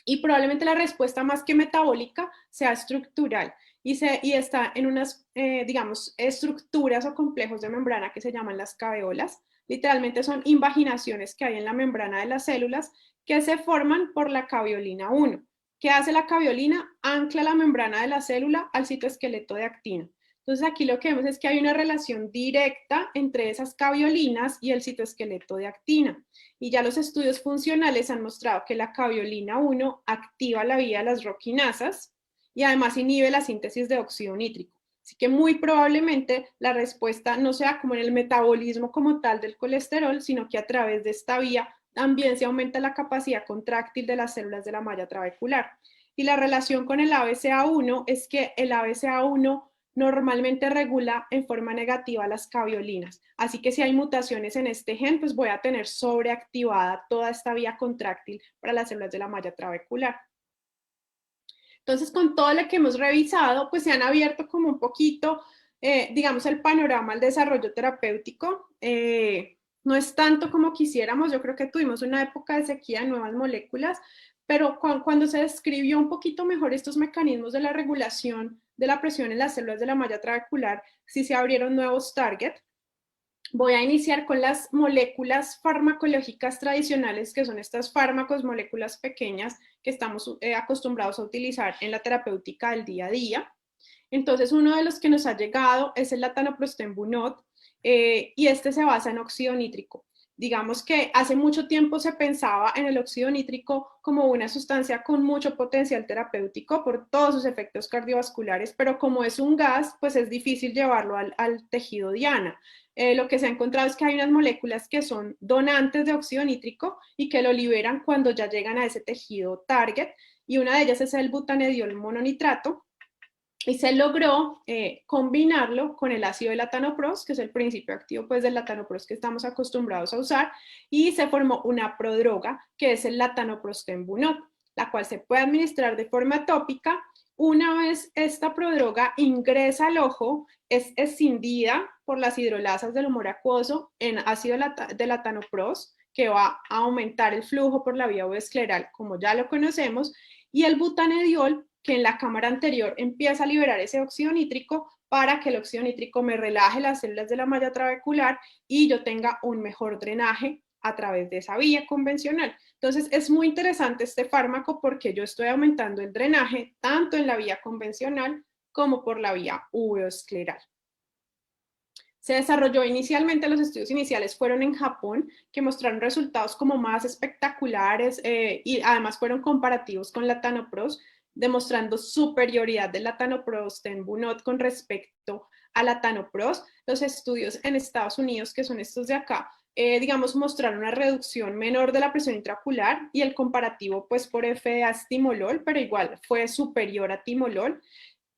Y probablemente la respuesta más que metabólica sea estructural, y está en unas, digamos, estructuras o complejos de membrana que se llaman las caveolas. Literalmente son invaginaciones que hay en la membrana de las células que se forman por la caveolina 1. ¿Qué hace la caveolina? Ancla la membrana de la célula al citoesqueleto de actina. Entonces aquí lo que vemos es que hay una relación directa entre esas caveolinas y el citoesqueleto de actina. Y ya los estudios funcionales han mostrado que la caveolina 1 activa la vía de las roquinasas y además inhibe la síntesis de óxido nítrico. Así que muy probablemente la respuesta no sea como en el metabolismo como tal del colesterol, sino que a través de esta vía también se aumenta la capacidad contráctil de las células de la malla trabecular. Y la relación con el ABCA1 es que el ABCA1 normalmente regula en forma negativa las caveolinas. Así que si hay mutaciones en este gen, pues voy a tener sobreactivada toda esta vía contráctil para las células de la malla trabecular. Entonces, con todo lo que hemos revisado, pues se han abierto como un poquito, digamos, el panorama al desarrollo terapéutico. No es tanto como quisiéramos, yo creo que tuvimos una época de sequía de nuevas moléculas, pero cuando se describió un poquito mejor estos mecanismos de la regulación de la presión en las células de la malla trabecular, sí se abrieron nuevos targets. Voy a iniciar con las moléculas farmacológicas tradicionales, que son estas fármacos, moléculas pequeñas que estamos acostumbrados a utilizar en la terapéutica del día a día. Entonces, uno de los que nos ha llegado es el latanoprosten Bunot, y este se basa en óxido nítrico. Digamos que hace mucho tiempo se pensaba en el óxido nítrico como una sustancia con mucho potencial terapéutico por todos sus efectos cardiovasculares, pero como es un gas, pues es difícil llevarlo al tejido diana. Lo que se ha encontrado es que hay unas moléculas que son donantes de óxido nítrico y que lo liberan cuando ya llegan a ese tejido target, y una de ellas es el butanediol mononitrato, y se logró combinarlo con el ácido de latanoprost, que es el principio activo pues, del latanoprost que estamos acostumbrados a usar, y se formó una prodroga que es el latanoprosten Bunot, la cual se puede administrar de forma tópica. Una vez esta prodroga ingresa al ojo, es escindida por las hidrolasas del humor acuoso en ácido de latanoprost, que va a aumentar el flujo por la vía escleral, como ya lo conocemos, y el butanediol, que en la cámara anterior empieza a liberar ese óxido nítrico para que el óxido nítrico me relaje las células de la malla trabecular y yo tenga un mejor drenaje a través de esa vía convencional. Entonces es muy interesante este fármaco porque yo estoy aumentando el drenaje tanto en la vía convencional como por la vía uveoescleral. Se desarrolló inicialmente, los estudios iniciales fueron en Japón, que mostraron resultados como más espectaculares, y además fueron comparativos con latanoprost, demostrando superioridad del latanoprosten Bunot con respecto a latanoprost. Los estudios en Estados Unidos, que son estos de acá, digamos, mostraron una reducción menor de la presión intraocular, y el comparativo pues por FDA es timolol, pero igual fue superior a timolol.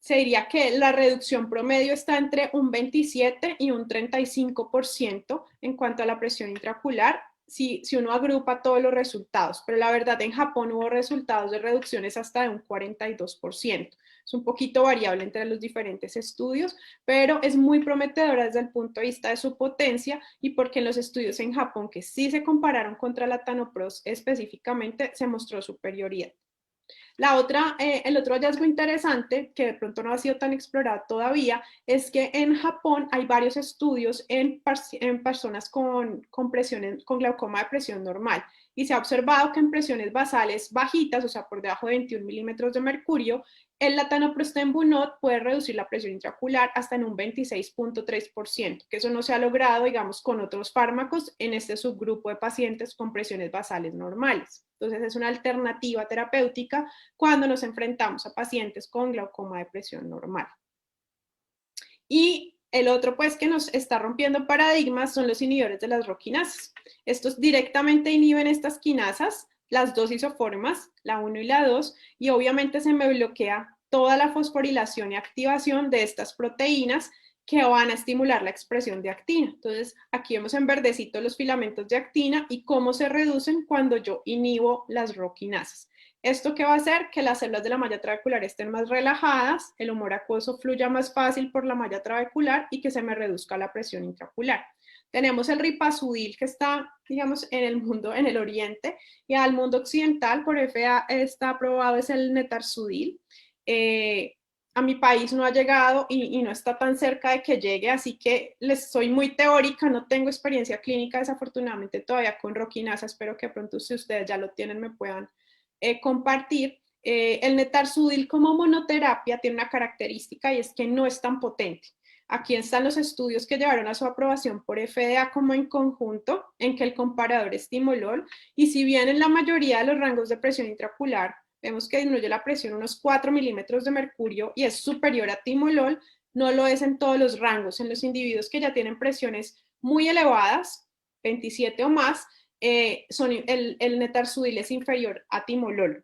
se diría que la reducción promedio está entre un 27 y un 35% en cuanto a la presión intraocular, si uno agrupa todos los resultados, pero la verdad en Japón hubo resultados de reducciones hasta de un 42%. Es un poquito variable entre los diferentes estudios, pero es muy prometedora desde el punto de vista de su potencia y porque en los estudios en Japón que sí se compararon contra la Tanopros específicamente se mostró superioridad. El otro hallazgo interesante, que de pronto no ha sido tan explorado todavía, es que en Japón hay varios estudios en personas con glaucoma de presión normal y se ha observado que en presiones basales bajitas, o sea, por debajo de 21 milímetros de mercurio, el latanoprostén Bunod puede reducir la presión intraocular hasta en un 26.3%, que eso no se ha logrado, digamos, con otros fármacos en este subgrupo de pacientes con presiones basales normales. Entonces, es una alternativa terapéutica cuando nos enfrentamos a pacientes con glaucoma de presión normal. Y el otro, pues, que nos está rompiendo paradigmas son los inhibidores de las ROS quinasas. Estos directamente inhiben estas quinasas, las dos isoformas, la 1 y la 2, y obviamente se me bloquea toda la fosforilación y activación de estas proteínas que van a estimular la expresión de actina. Entonces, aquí vemos en verdecito los filamentos de actina y cómo se reducen cuando yo inhibo las ROS quinasas. ¿Esto qué va a hacer? Que las células de la malla trabecular estén más relajadas, el humor acuoso fluya más fácil por la malla trabecular y que se me reduzca la presión intraocular. Tenemos el ripazudil que está, digamos, en el mundo, en el oriente, y al mundo occidental por FDA está aprobado es el netarsudil. A mi país no ha llegado y no está tan cerca de que llegue, así que les soy muy teórica, no tengo experiencia clínica desafortunadamente todavía con roquinasa, espero que pronto si ustedes ya lo tienen me puedan compartir. El netarsudil como monoterapia tiene una característica y es que no es tan potente. Aquí están los estudios que llevaron a su aprobación por FDA como en conjunto, en que el comparador es timolol, y si bien en la mayoría de los rangos de presión intraocular vemos que disminuye la presión unos 4 milímetros de mercurio y es superior a timolol, no lo es en todos los rangos. En los individuos que ya tienen presiones muy elevadas, 27 o más, el netarsudil es inferior a timolol.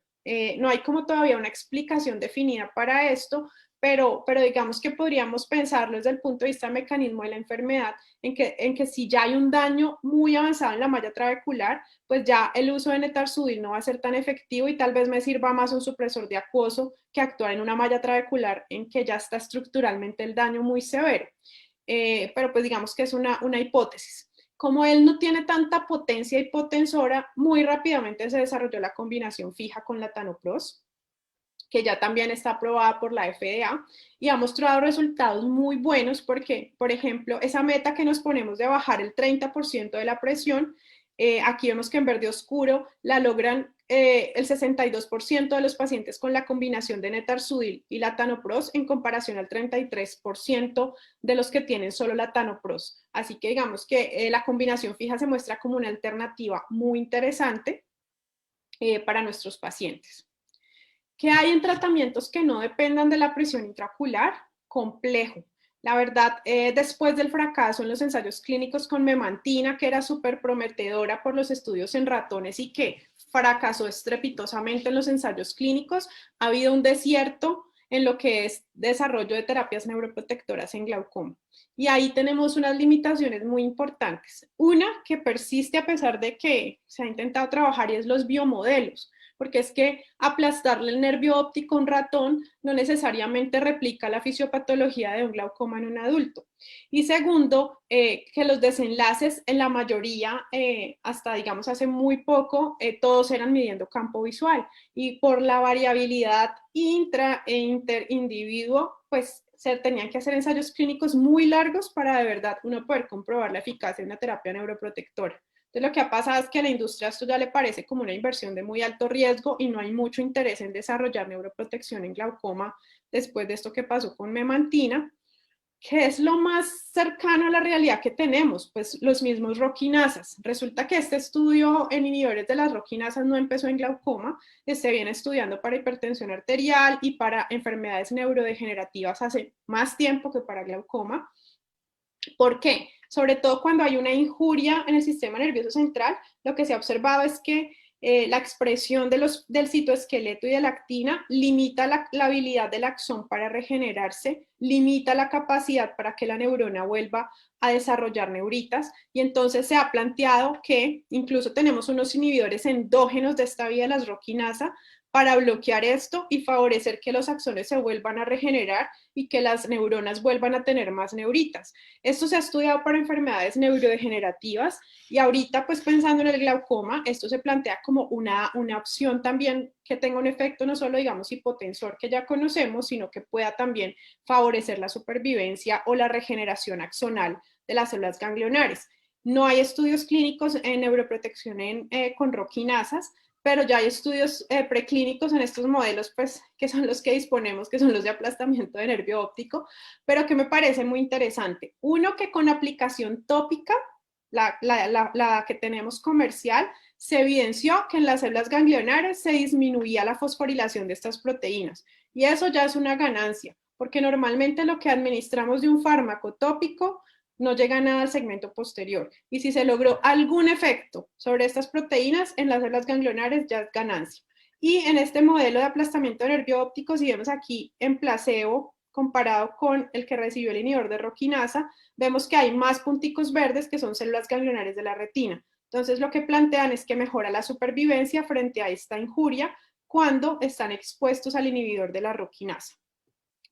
No hay como todavía una explicación definida para esto, pero digamos que podríamos pensarlo desde el punto de vista del mecanismo de la enfermedad, en que si ya hay un daño muy avanzado en la malla trabecular, pues ya el uso de netarsudil no va a ser tan efectivo y tal vez me sirva más un supresor de acuoso que actuar en una malla trabecular en que ya está estructuralmente el daño muy severo. Pero pues digamos que es una hipótesis. Como él no tiene tanta potencia hipotensora, muy rápidamente se desarrolló la combinación fija con la tanopros, que ya también está aprobada por la FDA y ha mostrado resultados muy buenos porque, por ejemplo, esa meta que nos ponemos de bajar el 30% de la presión, aquí vemos que en verde oscuro la logran el 62% de los pacientes con la combinación de netarsudil y la tanopros en comparación al 33% de los que tienen solo la tanopros. Así que digamos que la combinación fija se muestra como una alternativa muy interesante para nuestros pacientes. ¿Qué hay en tratamientos que no dependan de la presión intraocular? Complejo. La verdad, después del fracaso en los ensayos clínicos con memantina, que era súper prometedora por los estudios en ratones y que fracasó estrepitosamente en los ensayos clínicos, ha habido un desierto en lo que es desarrollo de terapias neuroprotectoras en glaucoma. Y ahí tenemos unas limitaciones muy importantes. Una que persiste a pesar de que se ha intentado trabajar y es los biomodelos, porque es que aplastarle el nervio óptico a un ratón no necesariamente replica la fisiopatología de un glaucoma en un adulto. Y segundo, que los desenlaces en la mayoría, hasta digamos hace muy poco, todos eran midiendo campo visual y por la variabilidad intra e interindividuo, pues se tenían que hacer ensayos clínicos muy largos para de verdad uno poder comprobar la eficacia de una terapia neuroprotectora. Entonces, lo que ha pasado es que a la industria esto ya le parece como una inversión de muy alto riesgo y no hay mucho interés en desarrollar neuroprotección en glaucoma después de esto que pasó con memantina. ¿Qué es lo más cercano a la realidad que tenemos? Pues los mismos roquinasas. Resulta que este estudio en inhibidores de las roquinasas no empezó en glaucoma, se viene estudiando para hipertensión arterial y para enfermedades neurodegenerativas hace más tiempo que para glaucoma. ¿Por qué? Sobre todo cuando hay una injuria en el sistema nervioso central, lo que se ha observado es que la expresión del citoesqueleto y de la actina, limita la habilidad del axón para regenerarse, limita la capacidad para que la neurona vuelva a desarrollar neuritas, y entonces se ha planteado que incluso tenemos unos inhibidores endógenos de esta vía de las roquinasa para bloquear esto y favorecer que los axones se vuelvan a regenerar y que las neuronas vuelvan a tener más neuritas. Esto se ha estudiado para enfermedades neurodegenerativas y ahorita, pues pensando en el glaucoma, esto se plantea como una opción también que tenga un efecto no solo, digamos, hipotensor que ya conocemos, sino que pueda también favorecer la supervivencia o la regeneración axonal de las células ganglionares. No hay estudios clínicos en neuroprotección con roquinasas, pero ya hay estudios preclínicos en estos modelos, pues, que son los que disponemos, que son los de aplastamiento de nervio óptico, pero que me parece muy interesante. Uno, que con aplicación tópica, la que tenemos comercial, se evidenció que en las células ganglionares se disminuía la fosforilación de estas proteínas, y eso ya es una ganancia, porque normalmente lo que administramos de un fármaco tópico no llega nada al segmento posterior. Y si se logró algún efecto sobre estas proteínas en las células ganglionares, ya es ganancia. Y en este modelo de aplastamiento de nervio óptico, si vemos aquí en placebo, comparado con el que recibió el inhibidor de roquinasa, vemos que hay más punticos verdes que son células ganglionares de la retina. Entonces, lo que plantean es que mejora la supervivencia frente a esta injuria cuando están expuestos al inhibidor de la roquinasa.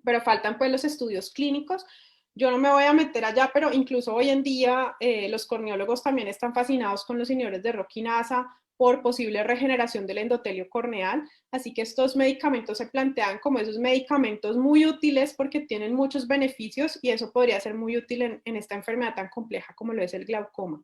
Pero faltan pues los estudios clínicos. Yo no me voy a meter allá, pero incluso hoy en día los corneólogos también están fascinados con los inhibidores de roquinasa por posible regeneración del endotelio corneal, así que estos medicamentos se plantean como esos medicamentos muy útiles porque tienen muchos beneficios y eso podría ser muy útil en esta enfermedad tan compleja como lo es el glaucoma.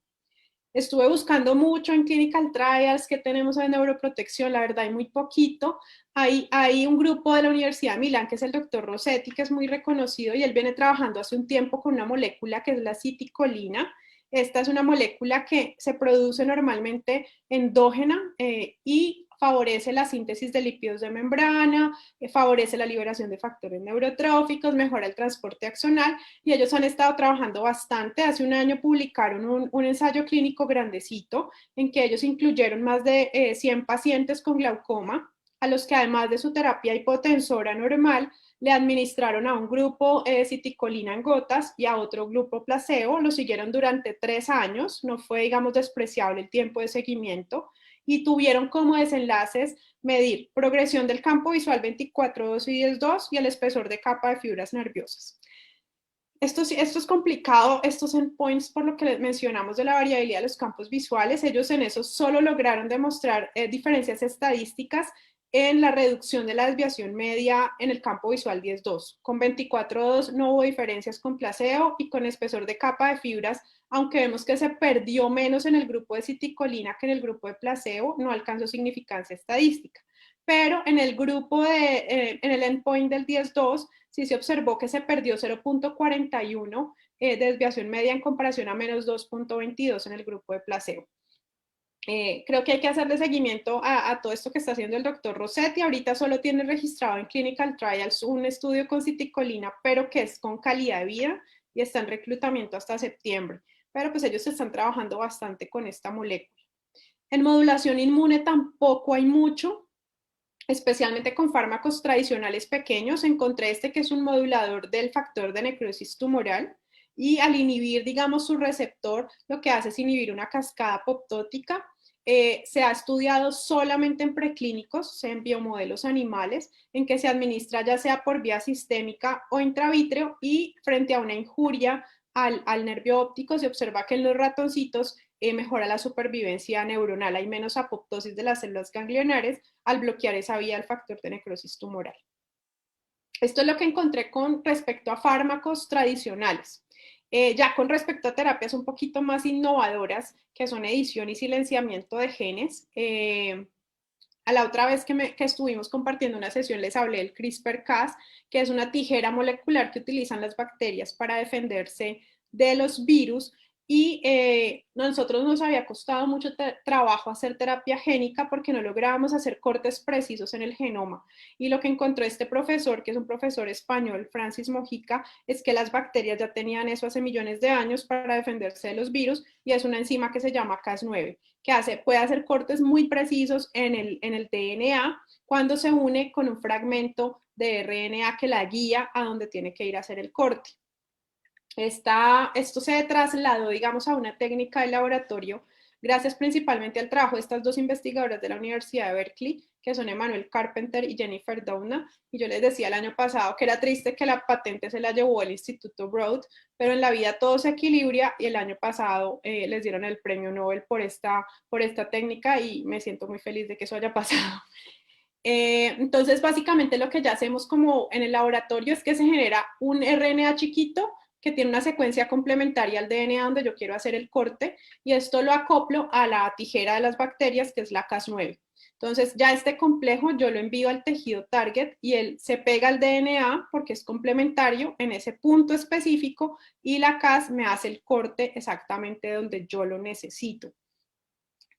Estuve buscando mucho en clinical trials que tenemos en neuroprotección, la verdad hay muy poquito. Hay un grupo de la Universidad de Milán que es el doctor Rossetti, que es muy reconocido y él viene trabajando hace un tiempo con una molécula que es la citicolina. Esta es una molécula que se produce normalmente endógena y favorece la síntesis de lípidos de membrana, favorece la liberación de factores neurotróficos, mejora el transporte axonal y ellos han estado trabajando bastante. Hace un año publicaron un ensayo clínico grandecito en que ellos incluyeron más de 100 pacientes con glaucoma, a los que además de su terapia hipotensora normal, le administraron a un grupo citicolina en gotas y a otro grupo placebo, lo siguieron durante 3 años, no fue, digamos, despreciable el tiempo de seguimiento, y tuvieron como desenlaces medir progresión del campo visual 24-2 y 10-2 y el espesor de capa de fibras nerviosas. Esto es complicado, estos endpoints, por lo que les mencionamos de la variabilidad de los campos visuales, ellos en eso solo lograron demostrar diferencias estadísticas en la reducción de la desviación media en el campo visual 10-2. Con 24-2 no hubo diferencias con placebo y con espesor de capa de fibras, aunque vemos que se perdió menos en el grupo de citicolina que en el grupo de placebo, no alcanzó significancia estadística. Pero en el grupo en el endpoint del 10-2, sí se observó que se perdió 0.41 de desviación media en comparación a menos 2.22 en el grupo de placebo. Creo que hay que hacerle seguimiento a todo esto que está haciendo el doctor Rossetti. Ahorita solo tiene registrado en Clinical Trials un estudio con citicolina, pero que es con calidad de vida y está en reclutamiento hasta septiembre. Pero pues ellos están trabajando bastante con esta molécula. En modulación inmune tampoco hay mucho, especialmente con fármacos tradicionales pequeños. Encontré este que es un modulador del factor de necrosis tumoral y al inhibir, digamos, su receptor, lo que hace es inhibir una cascada apoptótica. Se ha estudiado solamente en preclínicos, en biomodelos animales, en que se administra ya sea por vía sistémica o intravítreo y frente a una injuria al nervio óptico se observa que en los ratoncitos mejora la supervivencia neuronal, hay menos apoptosis de las células ganglionares al bloquear esa vía del factor de necrosis tumoral. Esto es lo que encontré con respecto a fármacos tradicionales. Ya con respecto a terapias un poquito más innovadoras, que son edición y silenciamiento de genes, a la otra vez que estuvimos compartiendo una sesión les hablé del CRISPR-Cas, que es una tijera molecular que utilizan las bacterias para defenderse de los virus, y nosotros nos había costado mucho trabajo hacer terapia génica porque no lográbamos hacer cortes precisos en el genoma. Y lo que encontró este profesor, que es un profesor español, Francis Mojica, es que las bacterias ya tenían eso hace millones de años para defenderse de los virus, y es una enzima que se llama Cas9, que puede hacer cortes muy precisos en el DNA cuando se une con un fragmento de RNA que la guía a donde tiene que ir a hacer el corte. Esto se trasladó, digamos, a una técnica de laboratorio, gracias principalmente al trabajo de estas dos investigadoras de la Universidad de Berkeley, que son Emmanuel Carpenter y Jennifer Doudna. Y yo les decía el año pasado que era triste que la patente se la llevó el Instituto Broad, pero en la vida todo se equilibra, y el año pasado les dieron el premio Nobel por esta técnica, y me siento muy feliz de que eso haya pasado. Entonces, básicamente lo que ya hacemos como en el laboratorio es que se genera un RNA chiquito que tiene una secuencia complementaria al DNA donde yo quiero hacer el corte, y esto lo acoplo a la tijera de las bacterias, que es la Cas9. Entonces, ya este complejo yo lo envío al tejido target y él se pega al DNA porque es complementario en ese punto específico, y la Cas me hace el corte exactamente donde yo lo necesito.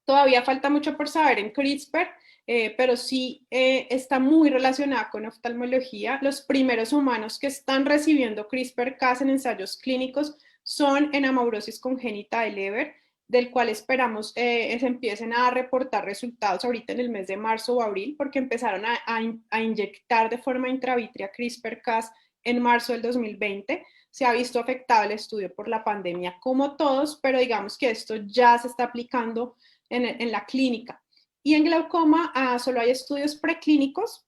Todavía falta mucho por saber en CRISPR, pero sí está muy relacionada con oftalmología. Los primeros humanos que están recibiendo CRISPR-Cas en ensayos clínicos son en amaurosis congénita de Leber, del cual esperamos se empiecen a reportar resultados ahorita en el mes de marzo o abril, porque empezaron a inyectar de forma intravítrea CRISPR-Cas en marzo del 2020. Se ha visto afectado el estudio por la pandemia como todos, pero digamos que esto ya se está aplicando en la clínica. Y en glaucoma solo hay estudios preclínicos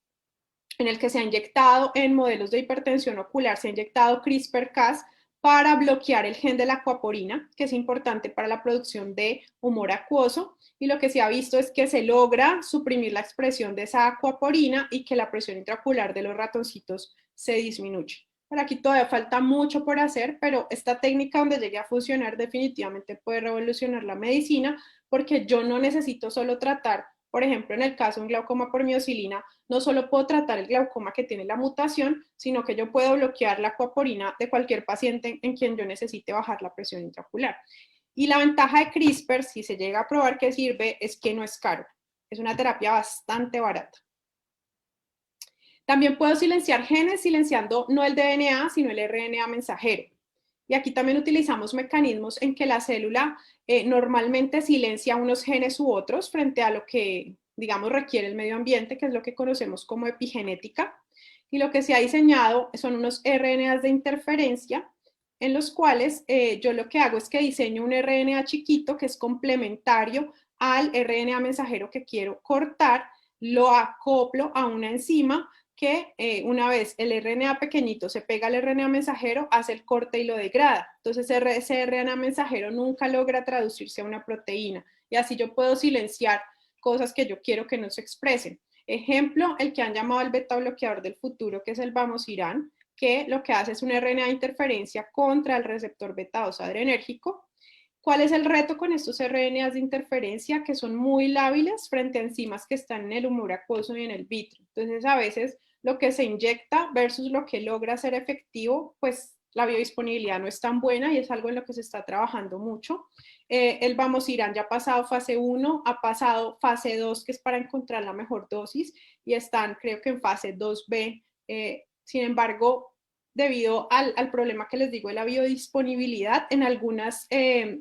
en el que se ha inyectado en modelos de hipertensión ocular, se ha inyectado CRISPR-Cas para bloquear el gen de la acuaporina, que es importante para la producción de humor acuoso, y lo que se ha visto es que se logra suprimir la expresión de esa acuaporina y que la presión intraocular de los ratoncitos se disminuye. Por aquí todavía falta mucho por hacer, pero esta técnica, donde llegue a funcionar, definitivamente puede revolucionar la medicina, porque yo no necesito solo tratar, por ejemplo, en el caso de un glaucoma por miocilina, no solo puedo tratar el glaucoma que tiene la mutación, sino que yo puedo bloquear la acuaporina de cualquier paciente en quien yo necesite bajar la presión intraocular. Y la ventaja de CRISPR, si se llega a probar que sirve, es que no es caro. Es una terapia bastante barata. También puedo silenciar genes silenciando no el DNA, sino el RNA mensajero. Y aquí también utilizamos mecanismos en que la célula normalmente silencia unos genes u otros frente a lo que, digamos, requiere el medio ambiente, que es lo que conocemos como epigenética. Y lo que se ha diseñado son unos RNAs de interferencia, en los cuales yo lo que hago es que diseño un RNA chiquito que es complementario al RNA mensajero que quiero cortar, lo acoplo a una enzima que una vez el RNA pequeñito se pega al RNA mensajero, hace el corte y lo degrada. Entonces ese RNA mensajero nunca logra traducirse a una proteína, y así yo puedo silenciar cosas que yo quiero que no se expresen. Ejemplo, el que han llamado el beta bloqueador del futuro, que es el Vamosirán, que lo que hace es un RNA de interferencia contra el receptor beta 2 adrenérgico. ¿Cuál es el reto con estos RNAs de interferencia? Que son muy lábiles frente a enzimas que están en el humor acuoso y en el vitro. Entonces, a veces lo que se inyecta versus lo que logra ser efectivo, pues la biodisponibilidad no es tan buena, y es algo en lo que se está trabajando mucho. El Vamosirán ya ha pasado fase 1, ha pasado fase 2, que es para encontrar la mejor dosis, y están, creo que en fase 2B. Sin embargo, debido al problema que les digo de la biodisponibilidad, en algunos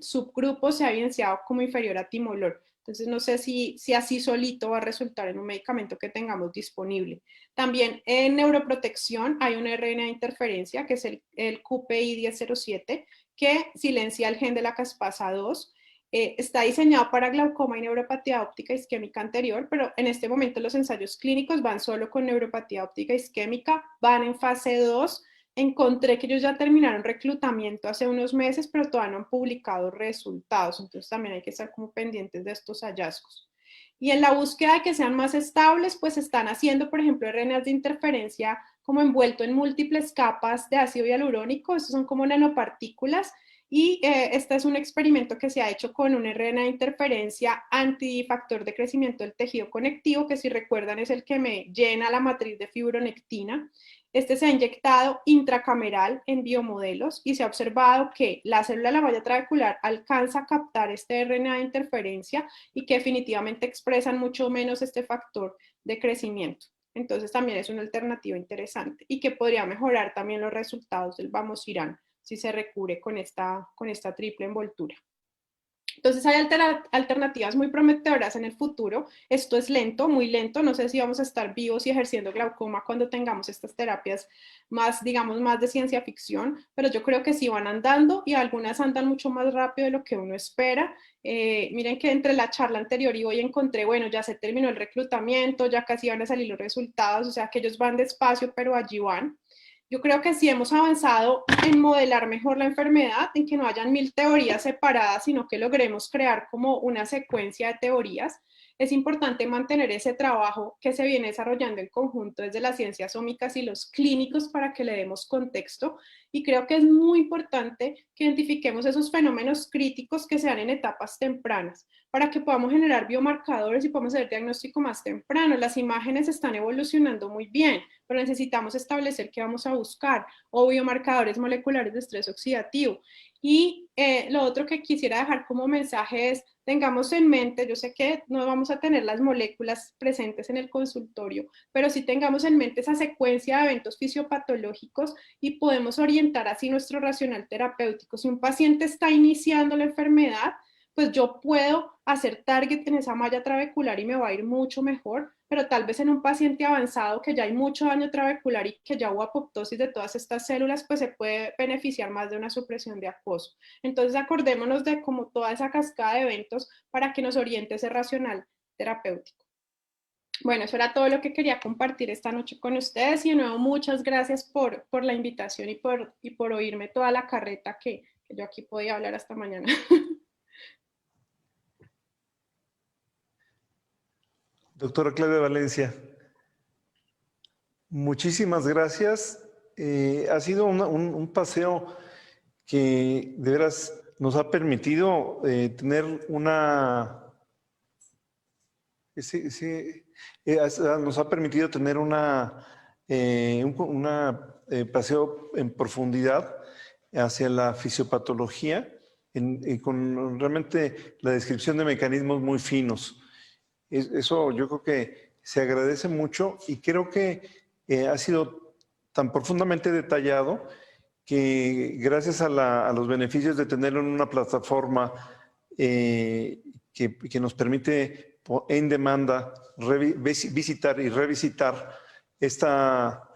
subgrupos se ha evidenciado como inferior a timolol. Entonces, no sé si así solito va a resultar en un medicamento que tengamos disponible. También en neuroprotección hay un RNA de interferencia, que es el QPI 1007, que silencia el gen de la caspasa 2. Está diseñado para glaucoma y neuropatía óptica isquémica anterior, pero en este momento los ensayos clínicos van solo con neuropatía óptica isquémica, van en fase 2. Encontré que ellos ya terminaron reclutamiento hace unos meses, pero todavía no han publicado resultados, entonces también hay que estar como pendientes de estos hallazgos. Y en la búsqueda de que sean más estables, pues están haciendo, por ejemplo, RNAs de interferencia como envuelto en múltiples capas de ácido hialurónico. Estos son como nanopartículas, Y este es un experimento que se ha hecho con un RNA de interferencia antifactor de crecimiento del tejido conectivo, que si recuerdan es el que me llena la matriz de fibronectina. Este se ha inyectado intracameral en biomodelos y se ha observado que la célula de la malla trabecular alcanza a captar este RNA de interferencia y que definitivamente expresan mucho menos este factor de crecimiento. Entonces también es una alternativa interesante y que podría mejorar también los resultados del Vamosirán si se recubre con esta triple envoltura. Entonces hay alternativas muy prometedoras en el futuro. Esto es lento, muy lento. No sé si vamos a estar vivos y ejerciendo glaucoma cuando tengamos estas terapias más, digamos, más de ciencia ficción, pero yo creo que sí van andando y algunas andan mucho más rápido de lo que uno espera. Miren que entre la charla anterior y hoy encontré, bueno, ya se terminó el reclutamiento, ya casi van a salir los resultados, o sea que ellos van despacio, pero allí van. Yo creo que sí hemos avanzado en modelar mejor la enfermedad, en que no hayan 1000 teorías separadas, sino que logremos crear como una secuencia de teorías. Es importante mantener ese trabajo que se viene desarrollando en conjunto desde las ciencias ómicas y los clínicos para que le demos contexto. Y creo que es muy importante que identifiquemos esos fenómenos críticos que se dan en etapas tempranas para que podamos generar biomarcadores y podamos hacer diagnóstico más temprano. Las imágenes están evolucionando muy bien, pero necesitamos establecer qué vamos a buscar, o biomarcadores moleculares de estrés oxidativo. Y lo otro que quisiera dejar como mensaje es, tengamos en mente, yo sé que no vamos a tener las moléculas presentes en el consultorio, pero sí tengamos en mente esa secuencia de eventos fisiopatológicos y podemos orientar así nuestro racional terapéutico. Si un paciente está iniciando la enfermedad, pues yo puedo hacer target en esa malla trabecular y me va a ir mucho mejor, pero tal vez en un paciente avanzado que ya hay mucho daño trabecular y que ya hubo apoptosis de todas estas células, pues se puede beneficiar más de una supresión de acoso. Entonces acordémonos de como toda esa cascada de eventos para que nos oriente ese racional terapéutico. Bueno, eso era todo lo que quería compartir esta noche con ustedes y de nuevo muchas gracias por la invitación y por oírme toda la carreta que yo aquí podía hablar hasta mañana. Doctora Claudia Valencia, muchísimas gracias. Ha sido un paseo que de veras nos ha permitido tener nos ha permitido tener paseo en profundidad hacia la fisiopatología, con realmente la descripción de mecanismos muy finos. Eso yo creo que se agradece mucho y creo que ha sido tan profundamente detallado que gracias a los beneficios de tenerlo en una plataforma que nos permite en demanda visitar y revisitar esta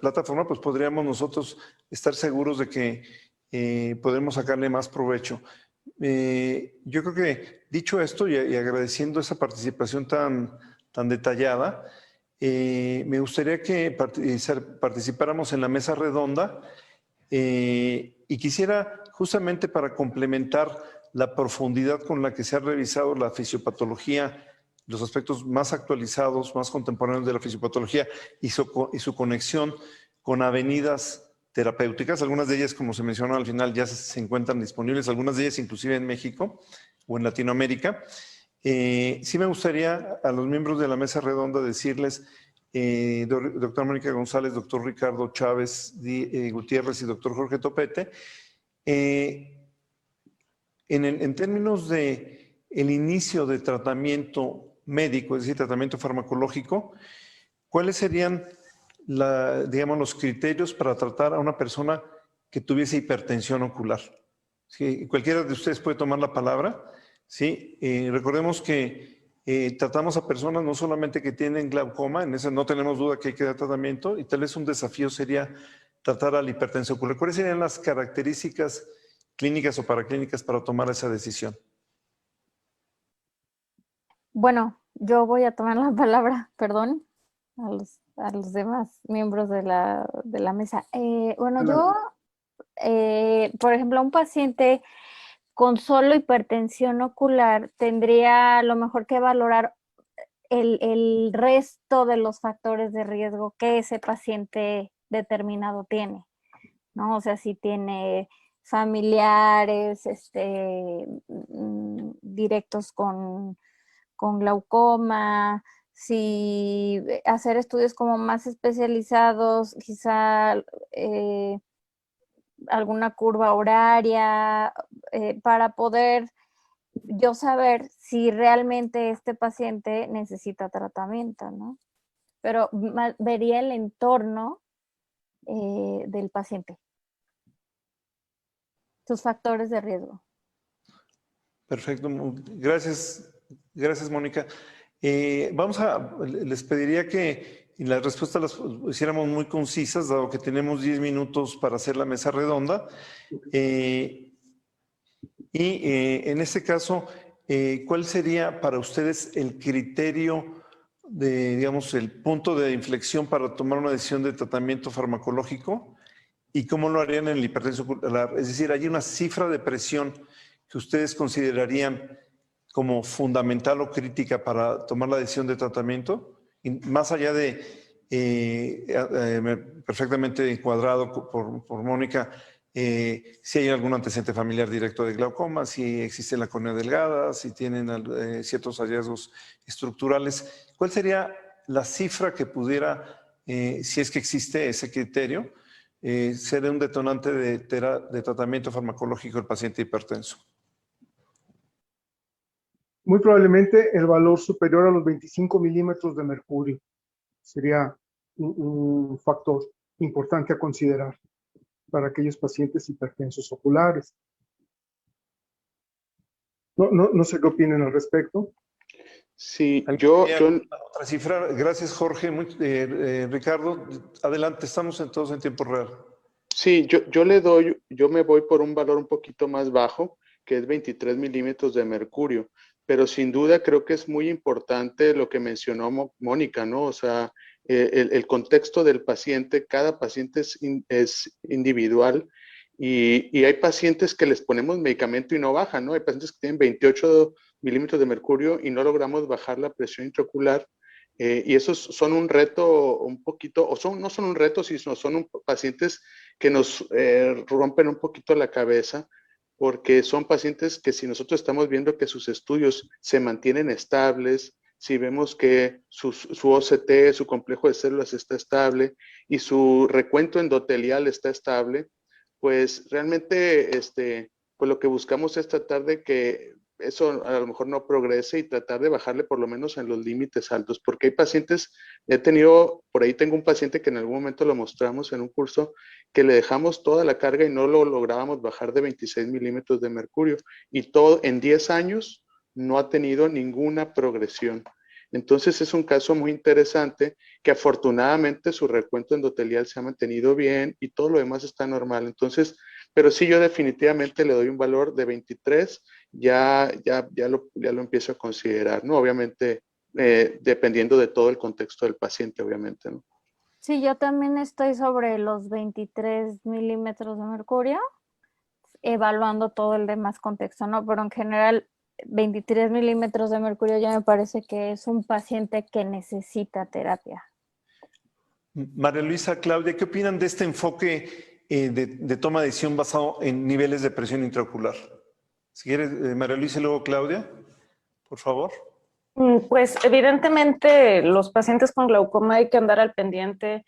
plataforma, pues podríamos nosotros estar seguros de que podremos sacarle más provecho. Yo creo que dicho esto y agradeciendo esa participación tan detallada, me gustaría que participáramos en la mesa redonda y quisiera justamente para complementar la profundidad con la que se ha revisado la fisiopatología, los aspectos más actualizados, más contemporáneos de la fisiopatología y su conexión con avenidas terapéuticas. Algunas de ellas, como se mencionó al final, ya se encuentran disponibles, algunas de ellas inclusive en México o en Latinoamérica. Sí me gustaría a los miembros de la mesa redonda decirles, doctora Mónica González, doctor Ricardo Chávez Gutiérrez y doctor Jorge Topete, en términos de el inicio de tratamiento médico, es decir, tratamiento farmacológico, ¿cuáles serían digamos, los criterios para tratar a una persona que tuviese hipertensión ocular? ¿Sí? Cualquiera de ustedes puede tomar la palabra. ¿Sí? Recordemos que tratamos a personas no solamente que tienen glaucoma, en eso no tenemos duda que hay que dar tratamiento, y tal vez un desafío sería tratar al hipertenso ocular. ¿Cuáles serían las características clínicas o paraclínicas para tomar esa decisión? Bueno, yo voy a tomar la palabra, perdón, a los demás miembros de la mesa. Bueno, yo, por ejemplo, un paciente con solo hipertensión ocular tendría a lo mejor que valorar el resto de los factores de riesgo que ese paciente determinado tiene. ¿no? O sea, si tiene familiares directos con glaucoma, si hacer estudios como más especializados, quizá alguna curva horaria, para poder yo saber si realmente este paciente necesita tratamiento, ¿no? Pero vería el entorno del paciente, sus factores de riesgo. Perfecto, gracias Mónica. Les pediría que las respuestas las hiciéramos muy concisas, dado que tenemos 10 minutos para hacer la mesa redonda. En este caso, ¿cuál sería para ustedes el criterio digamos, el punto de inflexión para tomar una decisión de tratamiento farmacológico? ¿Y cómo lo harían en la hipertensión pulmonar? Es decir, ¿hay una cifra de presión que ustedes considerarían como fundamental o crítica para tomar la decisión de tratamiento? Y más allá de, perfectamente encuadrado por Mónica, si hay algún antecedente familiar directo de glaucoma, si existe la córnea delgada, si tienen ciertos hallazgos estructurales. ¿Cuál sería la cifra que pudiera, si es que existe ese criterio, ser un detonante de tratamiento farmacológico del paciente hipertenso? Muy probablemente el valor superior a los 25 milímetros de mercurio sería un factor importante a considerar para aquellos pacientes hipertensos oculares. No sé qué opinan al respecto. Sí, otra cifra. Gracias, Jorge. Ricardo, adelante, estamos todos en tiempo real. Sí, yo me voy por un valor un poquito más bajo, que es 23 milímetros de mercurio, pero sin duda creo que es muy importante lo que mencionó Mónica, ¿no? O sea, el contexto del paciente, cada paciente es individual y hay pacientes que les ponemos medicamento y no bajan, ¿no? Hay pacientes que tienen 28 milímetros de mercurio y no logramos bajar la presión intraocular. Y esos son un reto un poquito, no son un reto, sino son pacientes que nos rompen un poquito la cabeza, porque son pacientes que si nosotros estamos viendo que sus estudios se mantienen estables, si vemos que su OCT, su complejo de células está estable y su recuento endotelial está estable, pues realmente pues lo que buscamos es tratar de que eso a lo mejor no progrese y tratar de bajarle por lo menos en los límites altos, porque hay pacientes, por ahí tengo un paciente que en algún momento lo mostramos en un curso, que le dejamos toda la carga y no lo lográbamos bajar de 26 milímetros de mercurio y todo en 10 años no ha tenido ninguna progresión. Entonces es un caso muy interesante que afortunadamente su recuento endotelial se ha mantenido bien y todo lo demás está normal. Entonces, pero sí yo definitivamente le doy un valor de 23, ya lo empiezo a considerar, ¿no? Obviamente, dependiendo de todo el contexto del paciente, obviamente, ¿no? Sí, yo también estoy sobre los 23 milímetros de mercurio, evaluando todo el demás contexto, ¿no? Pero en general, 23 milímetros de mercurio ya me parece que es un paciente que necesita terapia. María Luisa, Claudia, ¿qué opinan de este enfoque de toma de decisión basado en niveles de presión intraocular? Si quieres, María Luisa y luego Claudia, por favor. Pues evidentemente los pacientes con glaucoma hay que andar al pendiente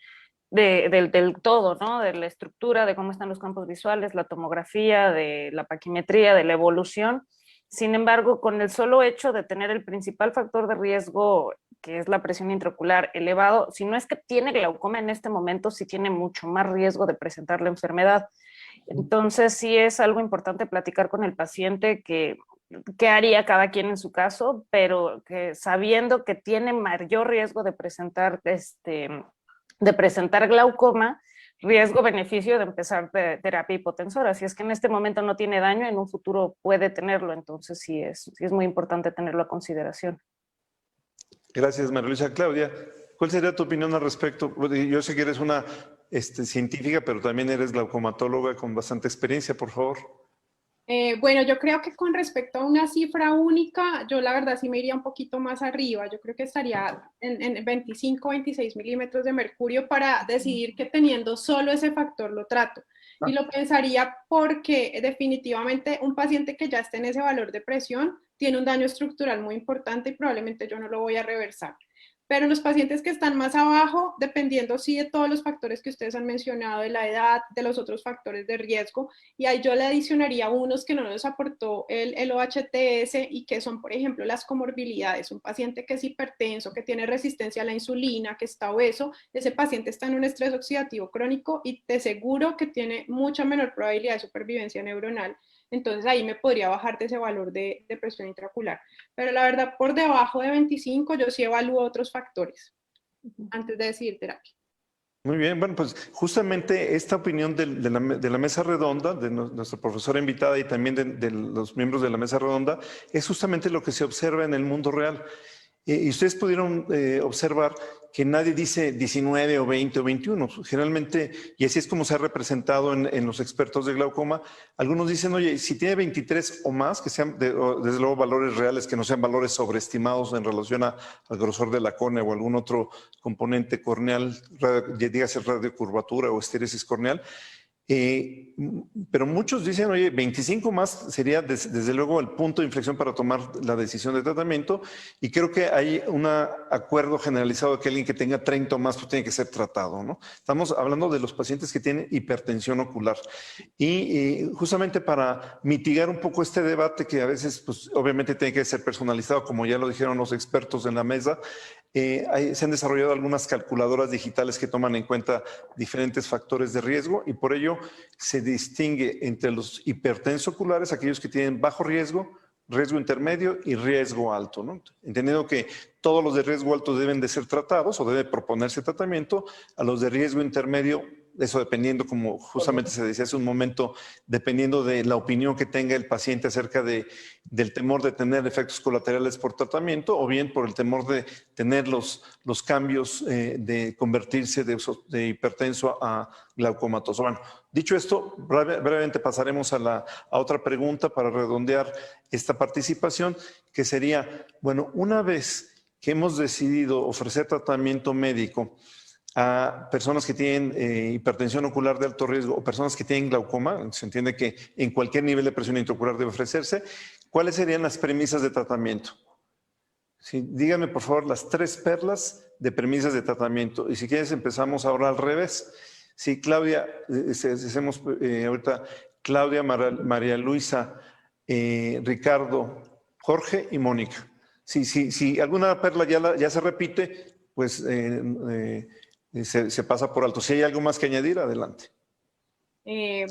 del todo, ¿no? De la estructura, de cómo están los campos visuales, la tomografía, de la paquimetría, de la evolución. Sin embargo, con el solo hecho de tener el principal factor de riesgo, que es la presión intraocular elevado, si no es que tiene glaucoma en este momento, sí tiene mucho más riesgo de presentar la enfermedad. Entonces, sí es algo importante platicar con el paciente qué haría cada quien en su caso, pero que sabiendo que tiene mayor riesgo de presentar glaucoma, riesgo-beneficio de empezar terapia hipotensora. Si es que en este momento no tiene daño, en un futuro puede tenerlo. Entonces sí es muy importante tenerlo a consideración. Gracias, María Luisa. Claudia, ¿cuál sería tu opinión al respecto? Yo sé que eres una científica, pero también eres glaucomatóloga con bastante experiencia, por favor. Bueno, yo creo que con respecto a una cifra única, yo la verdad sí me iría un poquito más arriba. Yo creo que estaría en 25, 26 milímetros de mercurio para decidir que teniendo solo ese factor lo trato. Y lo pensaría porque definitivamente un paciente que ya esté en ese valor de presión tiene un daño estructural muy importante y probablemente yo no lo voy a reversar. Pero los pacientes que están más abajo, dependiendo sí de todos los factores que ustedes han mencionado, de la edad, de los otros factores de riesgo, y ahí yo le adicionaría unos que no nos aportó el OHTS y que son, por ejemplo, las comorbilidades. Un paciente que es hipertenso, que tiene resistencia a la insulina, que está obeso, ese paciente está en un estrés oxidativo crónico y te aseguro que tiene mucha menor probabilidad de supervivencia neuronal. Entonces ahí me podría bajar de ese valor de presión intraocular. Pero la verdad, por debajo de 25 yo sí evalúo otros factores antes de decidir terapia. Muy bien, bueno, pues justamente esta opinión de la mesa redonda, de nuestra profesora invitada y también de los miembros de la mesa redonda, es justamente lo que se observa en el mundo real. Y ustedes pudieron observar que nadie dice 19 o 20 o 21. Generalmente, y así es como se ha representado en los expertos de glaucoma, algunos dicen, oye, si tiene 23 o más, que sean desde luego valores reales, que no sean valores sobreestimados en relación al grosor de la córnea o algún otro componente corneal, dígase radiocurvatura o esteresis corneal. Pero muchos dicen, oye, 25 más sería desde luego el punto de inflexión para tomar la decisión de tratamiento, y creo que hay un acuerdo generalizado de que alguien que tenga 30 o más pues tiene que ser tratado, ¿no? Estamos hablando de los pacientes que tienen hipertensión ocular y justamente para mitigar un poco este debate que a veces pues obviamente tiene que ser personalizado, como ya lo dijeron los expertos en la mesa, se han desarrollado algunas calculadoras digitales que toman en cuenta diferentes factores de riesgo y por ello se distingue entre los hipertensos oculares, aquellos que tienen bajo riesgo, riesgo intermedio y riesgo alto, ¿no? Entendiendo que todos los de riesgo alto deben de ser tratados o debe proponerse tratamiento, a los de riesgo intermedio, eso dependiendo, como justamente se decía hace un momento, dependiendo de la opinión que tenga el paciente acerca del temor de tener efectos colaterales por tratamiento o bien por el temor de tener los cambios de convertirse de hipertenso a glaucomatoso. Bueno, dicho esto, brevemente pasaremos a otra pregunta para redondear esta participación, que sería, bueno, una vez que hemos decidido ofrecer tratamiento médico a personas que tienen hipertensión ocular de alto riesgo o personas que tienen glaucoma, se entiende que en cualquier nivel de presión intraocular debe ofrecerse, ¿cuáles serían las premisas de tratamiento? Sí, dígame por favor las 3 perlas de premisas de tratamiento. Y si quieres empezamos ahora al revés. Sí, Claudia, hacemos ahorita Claudia, María Luisa, Ricardo, Jorge y Mónica. Si alguna perla ya se repite, pues se pasa por alto. Si hay algo más que añadir, adelante.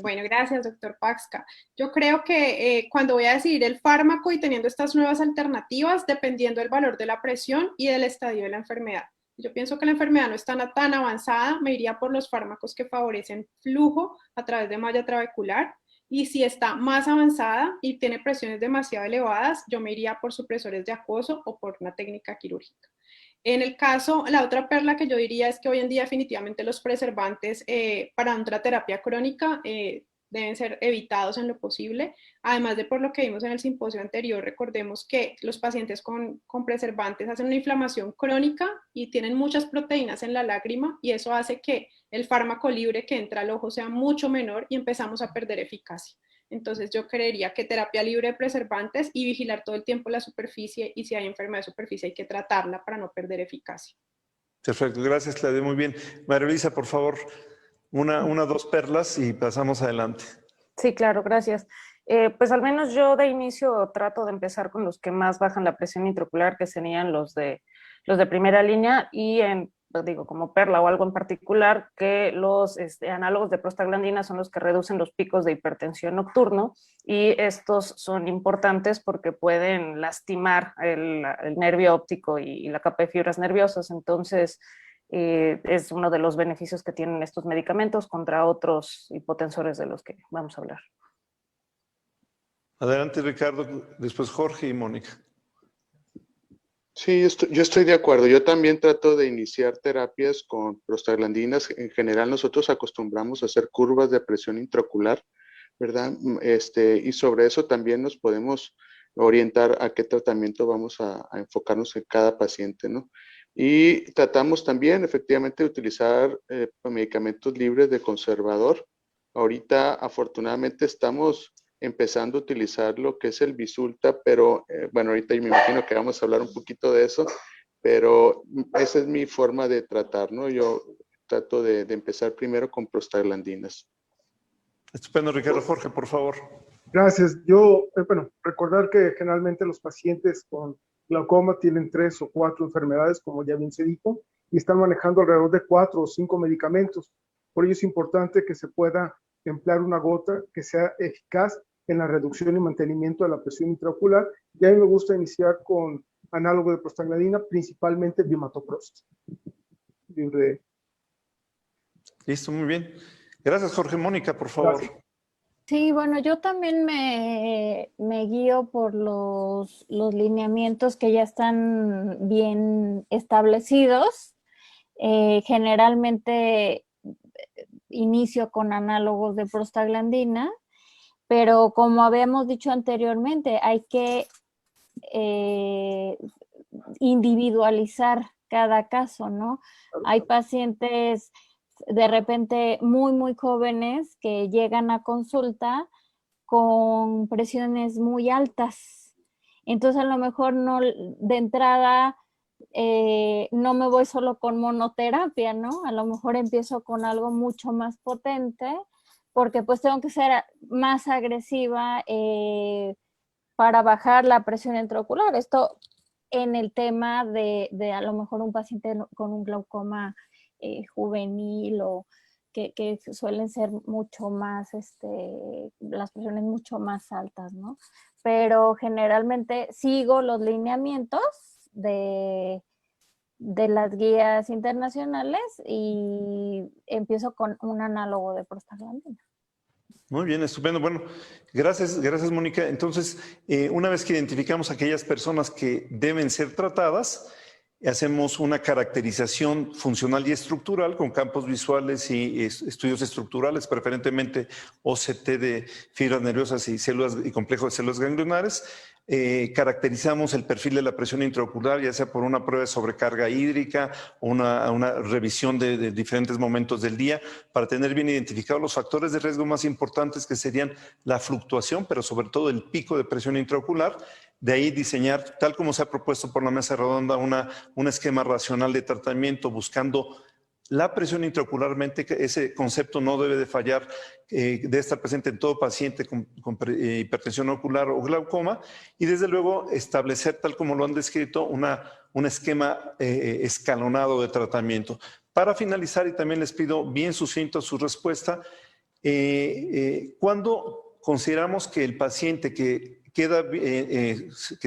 Bueno, gracias, doctor Paxca. Yo creo que cuando voy a decidir el fármaco y teniendo estas nuevas alternativas, dependiendo del valor de la presión y del estadio de la enfermedad. Yo pienso que la enfermedad no está tan avanzada, me iría por los fármacos que favorecen flujo a través de malla trabecular. Y si está más avanzada y tiene presiones demasiado elevadas, yo me iría por supresores de acoso o por una técnica quirúrgica. En el caso, la otra perla que yo diría es que hoy en día definitivamente los preservantes para una terapia crónica deben ser evitados en lo posible. Además de por lo que vimos en el simposio anterior, recordemos que los pacientes con preservantes hacen una inflamación crónica y tienen muchas proteínas en la lágrima y eso hace que el fármaco libre que entra al ojo sea mucho menor y empezamos a perder eficacia. Entonces yo creería que terapia libre de preservantes y vigilar todo el tiempo la superficie y si hay enfermedad de superficie hay que tratarla para no perder eficacia. Perfecto, gracias Claudia, muy bien. María Luisa, por favor, una, 2 perlas y pasamos adelante. Sí, claro, gracias. Pues al menos yo de inicio trato de empezar con los que más bajan la presión intraocular, que serían los de primera línea, y digo, como perla o algo en particular, que los análogos de prostaglandina son los que reducen los picos de hipertensión nocturno, y estos son importantes porque pueden lastimar el nervio óptico y la capa de fibras nerviosas. Entonces es uno de los beneficios que tienen estos medicamentos contra otros hipotensores de los que vamos a hablar. Adelante Ricardo, después Jorge y Mónica. Sí, yo estoy de acuerdo. Yo también trato de iniciar terapias con prostaglandinas. En general nosotros acostumbramos a hacer curvas de presión intraocular, ¿verdad? Y sobre eso también nos podemos orientar a qué tratamiento vamos a enfocarnos en cada paciente, ¿no? Y tratamos también efectivamente de utilizar medicamentos libres de conservador Ahorita, afortunadamente, estamos empezando a utilizar lo que es el Bisulta, pero bueno, ahorita me imagino que vamos a hablar un poquito de eso, pero esa es mi forma de tratar, ¿no? Yo trato de empezar primero con prostaglandinas. Estupendo, Ricardo. Jorge, por favor. Gracias. Yo, bueno, recordar que generalmente los pacientes con glaucoma tienen 3 o 4 enfermedades, como ya bien se dijo, y están manejando alrededor de 4 o 5 medicamentos. Por ello es importante que se pueda emplear una gota que sea eficaz en la reducción y mantenimiento de la presión intraocular. Y a mí me gusta iniciar con análogo de prostaglandina, principalmente biomatoprost. Listo, muy bien. Gracias, Jorge. Mónica, por favor. Gracias. Sí, bueno, yo también me guío por los lineamientos que ya están bien establecidos. Generalmente inicio con análogos de prostaglandina, pero como habíamos dicho anteriormente, hay que individualizar cada caso, ¿no? Hay pacientes de repente muy jóvenes que llegan a consulta con presiones muy altas. Entonces a lo mejor no, de entrada no me voy solo con monoterapia, ¿no? A lo mejor empiezo con algo mucho más potente porque pues tengo que ser más agresiva para bajar la presión intraocular. Esto en el tema de a lo mejor un paciente con un glaucoma juvenil o que suelen ser mucho más, las presiones mucho más altas, ¿no? Pero generalmente sigo los lineamientos de las guías internacionales y empiezo con un análogo de prostaglandina. Muy bien, estupendo. Bueno, gracias, Mónica. Entonces, una vez que identificamos a aquellas personas que deben ser tratadas, hacemos una caracterización funcional y estructural con campos visuales y estudios estructurales, preferentemente OCT de fibras nerviosas y células y complejo de células ganglionares. Caracterizamos el perfil de la presión intraocular, ya sea por una prueba de sobrecarga hídrica o una revisión de diferentes momentos del día, para tener bien identificados los factores de riesgo más importantes, que serían la fluctuación, pero sobre todo el pico de presión intraocular. De ahí diseñar, tal como se ha propuesto por la mesa redonda, un esquema racional de tratamiento buscando la presión intraocularmente. Ese concepto no debe de fallar, debe estar presente en todo paciente con hipertensión ocular o glaucoma, y desde luego establecer, tal como lo han descrito, un esquema escalonado de tratamiento. Para finalizar, y también les pido bien sucinto su respuesta, cuando consideramos que el paciente que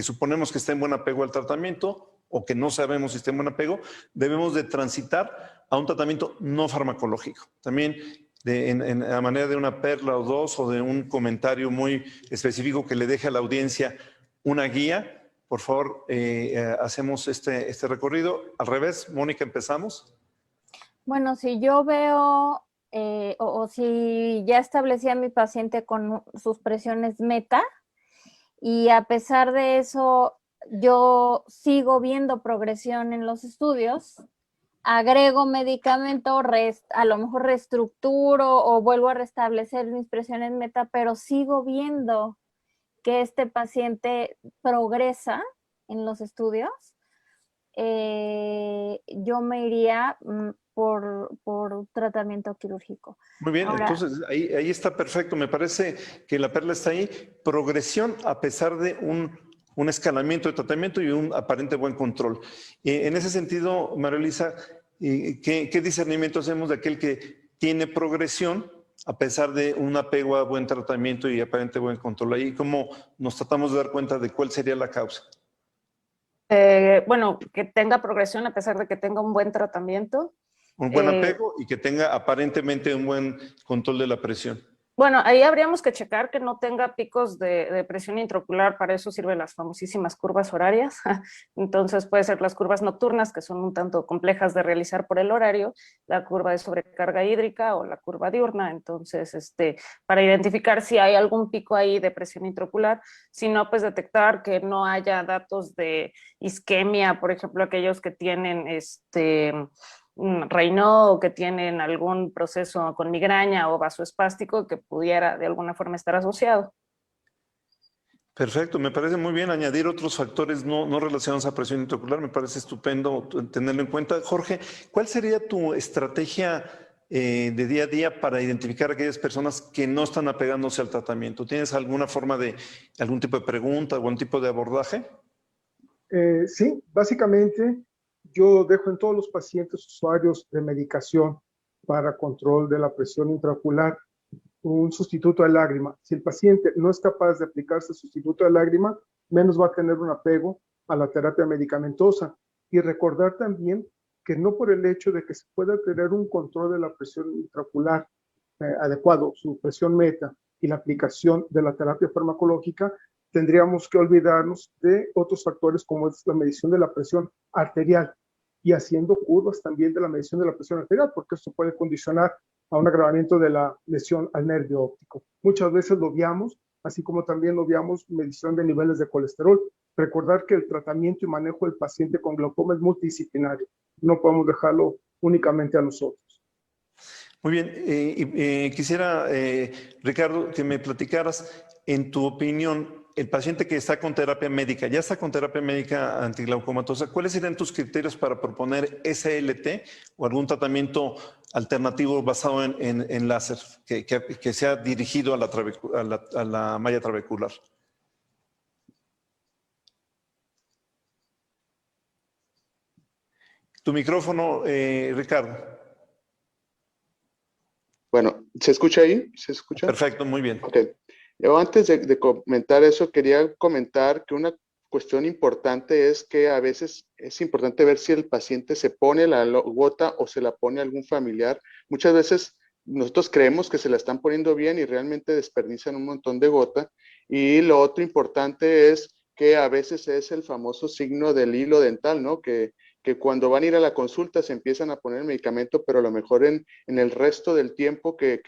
suponemos que está en buen apego al tratamiento, o que no sabemos si está en buen apego, debemos de transitar a un tratamiento no farmacológico. También a manera de una perla o dos, o de un comentario muy específico que le deje a la audiencia una guía, por favor, hacemos este recorrido. Al revés, Mónica, empezamos. Bueno, si yo veo o si ya establecí a mi paciente con sus presiones meta, y a pesar de eso yo sigo viendo progresión en los estudios, agrego medicamento, a lo mejor reestructuro o vuelvo a restablecer mis presiones meta, pero sigo viendo que este paciente progresa en los estudios, yo me iría por tratamiento quirúrgico. Muy bien, ahora, entonces ahí está perfecto. Me parece que la perla está ahí. Progresión a pesar de un escalamiento de tratamiento y un aparente buen control. En ese sentido, María Elisa, ¿qué discernimiento hacemos de aquel que tiene progresión a pesar de un apego a buen tratamiento y aparente buen control? Ahí, ¿cómo nos tratamos de dar cuenta de cuál sería la causa? Bueno, que tenga progresión a pesar de que tenga un buen tratamiento. Un buen apego y que tenga aparentemente un buen control de la presión. Bueno, ahí habríamos que checar que no tenga picos de presión intraocular. Para eso sirven las famosísimas curvas horarias. Entonces puede ser las curvas nocturnas, que son un tanto complejas de realizar por el horario, la curva de sobrecarga hídrica o la curva diurna. Entonces, para identificar si hay algún pico ahí de presión intraocular, si no, pues detectar que no haya datos de isquemia, por ejemplo, aquellos que tienen Raynaud o que tienen algún proceso con migraña o vasoespástico que pudiera de alguna forma estar asociado. Perfecto, me parece muy bien añadir otros factores no relacionados a presión intraocular, me parece estupendo tenerlo en cuenta. Jorge, ¿cuál sería tu estrategia de día a día para identificar a aquellas personas que no están apegándose al tratamiento? ¿Tienes alguna forma de, algún tipo de pregunta, algún tipo de abordaje? Sí, básicamente yo dejo en todos los pacientes usuarios de medicación para control de la presión intraocular un sustituto de lágrima. Si el paciente no es capaz de aplicarse sustituto de lágrima, menos va a tener un apego a la terapia medicamentosa. Y recordar también que no por el hecho de que se pueda tener un control de la presión intraocular adecuado, su presión meta y la aplicación de la terapia farmacológica, tendríamos que olvidarnos de otros factores como es la medición de la presión arterial y haciendo curvas también de la medición de la presión arterial, porque esto puede condicionar a un agravamiento de la lesión al nervio óptico. Muchas veces lo obviamos, así como también lo obviamos medición de niveles de colesterol. Recordar que el tratamiento y manejo del paciente con glaucoma es multidisciplinario. No podemos dejarlo únicamente a nosotros. Muy bien, quisiera, Ricardo, que me platicaras, en tu opinión, el paciente que está con terapia médica, ya está con terapia médica antiglaucomatosa, ¿cuáles serían tus criterios para proponer SLT o algún tratamiento alternativo basado en láser que sea dirigido a la malla trabecular? Tu micrófono, Ricardo. Bueno, ¿se escucha ahí? ¿Se escucha? Perfecto, muy bien. Ok. Yo antes de comentar eso, quería comentar que una cuestión importante es que a veces es importante ver si el paciente se pone la gota o se la pone algún familiar. Muchas veces nosotros creemos que se la están poniendo bien y realmente desperdician un montón de gota. Y lo otro importante es que a veces es el famoso signo del hilo dental, ¿no? Que cuando van a ir a la consulta se empiezan a poner el medicamento, pero a lo mejor en el resto del tiempo que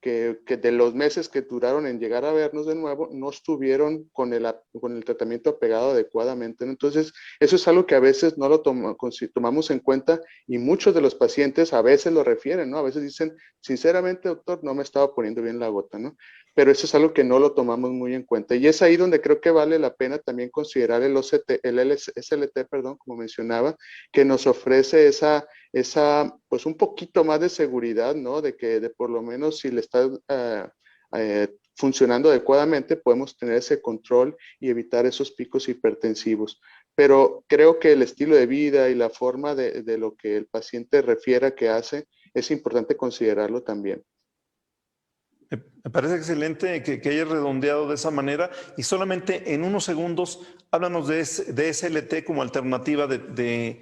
de los meses que duraron en llegar a vernos de nuevo, no estuvieron con el tratamiento apegado adecuadamente, ¿no? Entonces, eso es algo que a veces no lo tomamos en cuenta y muchos de los pacientes a veces lo refieren, ¿no? A veces dicen, sinceramente, doctor, no me estaba poniendo bien la gota, ¿no? Pero eso es algo que no lo tomamos muy en cuenta. Y es ahí donde creo que vale la pena también considerar el SLT, perdón, como mencionaba, que nos ofrece esa, pues un poquito más de seguridad, ¿no? De que por lo menos si le está funcionando adecuadamente, podemos tener ese control y evitar esos picos hipertensivos. Pero creo que el estilo de vida y la forma de lo que el paciente refiera que hace, es importante considerarlo también. Me parece excelente que hayas redondeado de esa manera y solamente en unos segundos háblanos de SLT como alternativa de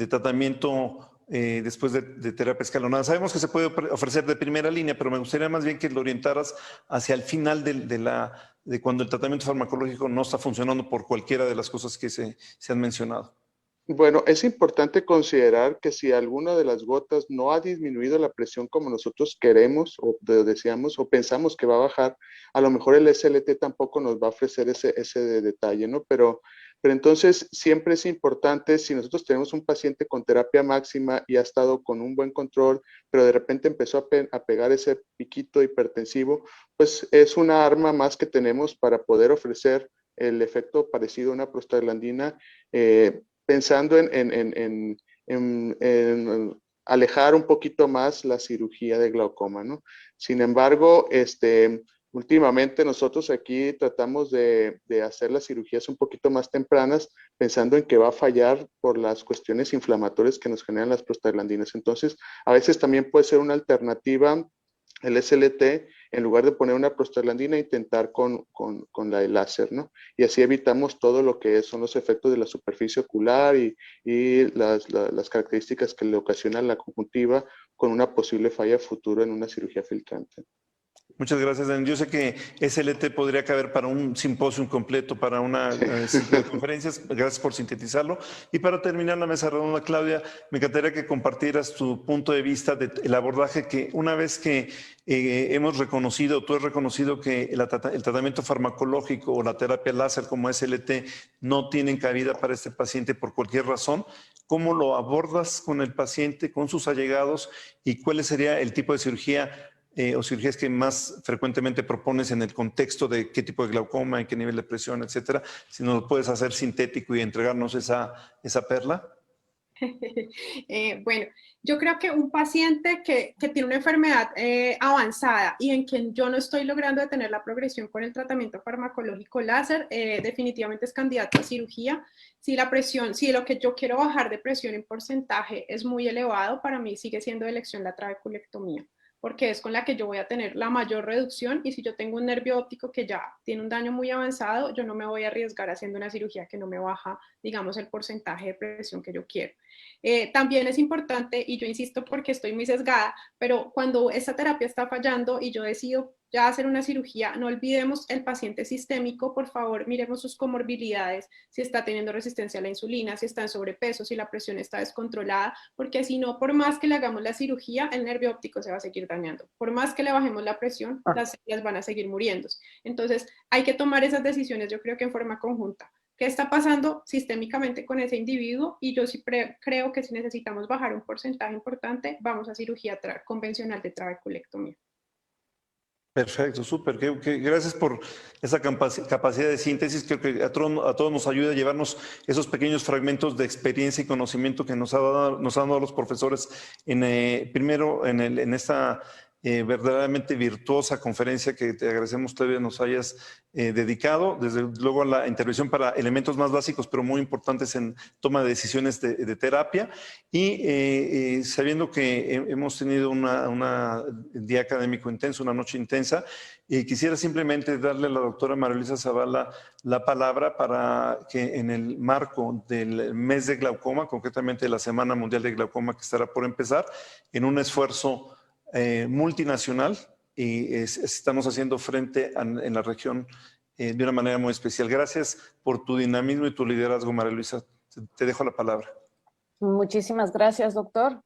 tratamiento después de terapia escalonada. Sabemos que se puede ofrecer de primera línea, pero me gustaría más bien que lo orientaras hacia el final de cuando el tratamiento farmacológico no está funcionando por cualquiera de las cosas que se han mencionado. Bueno, es importante considerar que si alguna de las gotas no ha disminuido la presión como nosotros queremos o deseamos o pensamos que va a bajar, a lo mejor el SLT tampoco nos va a ofrecer ese detalle, ¿no? Pero entonces siempre es importante, si nosotros tenemos un paciente con terapia máxima y ha estado con un buen control, pero de repente empezó a pegar ese piquito hipertensivo, pues es una arma más que tenemos para poder ofrecer el efecto parecido a una prostaglandina, pensando en alejar un poquito más la cirugía de glaucoma, ¿no? Sin embargo, últimamente nosotros aquí tratamos de hacer las cirugías un poquito más tempranas, pensando en que va a fallar por las cuestiones inflamatorias que nos generan las prostaglandinas. Entonces, a veces también puede ser una alternativa el SLT, en lugar de poner una prostaglandina, intentar con la del láser, ¿no? Y así evitamos todo lo que son los efectos de la superficie ocular y las características que le ocasionan la conjuntiva con una posible falla futura en una cirugía filtrante. Muchas gracias, Dan. Yo sé que SLT podría caber para un simposio completo, para una ciclo de conferencias. Gracias por sintetizarlo. Y para terminar la mesa redonda, Claudia, me encantaría que compartieras tu punto de vista del abordaje que una vez que hemos reconocido, tú has reconocido que el tratamiento farmacológico o la terapia láser como SLT no tienen cabida para este paciente por cualquier razón, cómo lo abordas con el paciente, con sus allegados, y cuál sería el tipo de cirugía o cirugías que más frecuentemente propones en el contexto de qué tipo de glaucoma, en qué nivel de presión, etcétera. Si nos lo puedes hacer sintético y entregarnos esa perla. Bueno, yo creo que un paciente que tiene una enfermedad avanzada y en quien yo no estoy logrando detener la progresión con el tratamiento farmacológico láser, definitivamente es candidato a cirugía. Si la presión, si lo que yo quiero bajar de presión en porcentaje es muy elevado, para mí sigue siendo de elección la trabeculectomía, porque es con la que yo voy a tener la mayor reducción, y si yo tengo un nervio óptico que ya tiene un daño muy avanzado, yo no me voy a arriesgar haciendo una cirugía que no me baja, digamos, el porcentaje de presión que yo quiero. También es importante, y yo insisto porque estoy muy sesgada, pero cuando esta terapia está fallando y yo decido ya hacer una cirugía, no olvidemos el paciente sistémico, por favor, miremos sus comorbilidades, si está teniendo resistencia a la insulina, si está en sobrepeso, si la presión está descontrolada, porque si no, por más que le hagamos la cirugía, el nervio óptico se va a seguir dañando. Por más que le bajemos la presión, las células van a seguir muriéndose. Entonces, hay que tomar esas decisiones, yo creo que en forma conjunta. ¿Qué está pasando sistémicamente con ese individuo? Y yo sí creo que si necesitamos bajar un porcentaje importante, vamos a cirugía convencional de trabeculectomía. Perfecto, súper. Gracias por esa capacidad de síntesis. Creo que a todos nos ayuda a llevarnos esos pequeños fragmentos de experiencia y conocimiento que nos han dado los profesores primero en esta verdaderamente virtuosa conferencia que te agradecemos todavía nos hayas dedicado, desde luego a la intervención para elementos más básicos pero muy importantes en toma de decisiones de terapia, y sabiendo que hemos tenido un día académico intenso, una noche intensa, quisiera simplemente darle a la doctora María Luisa Zavala la palabra para que en el marco del mes de glaucoma, concretamente la Semana Mundial de Glaucoma que estará por empezar, en un esfuerzo multinacional, y estamos haciendo frente en la región de una manera muy especial. Gracias por tu dinamismo y tu liderazgo, María Luisa. Te dejo la palabra. Muchísimas gracias, doctor.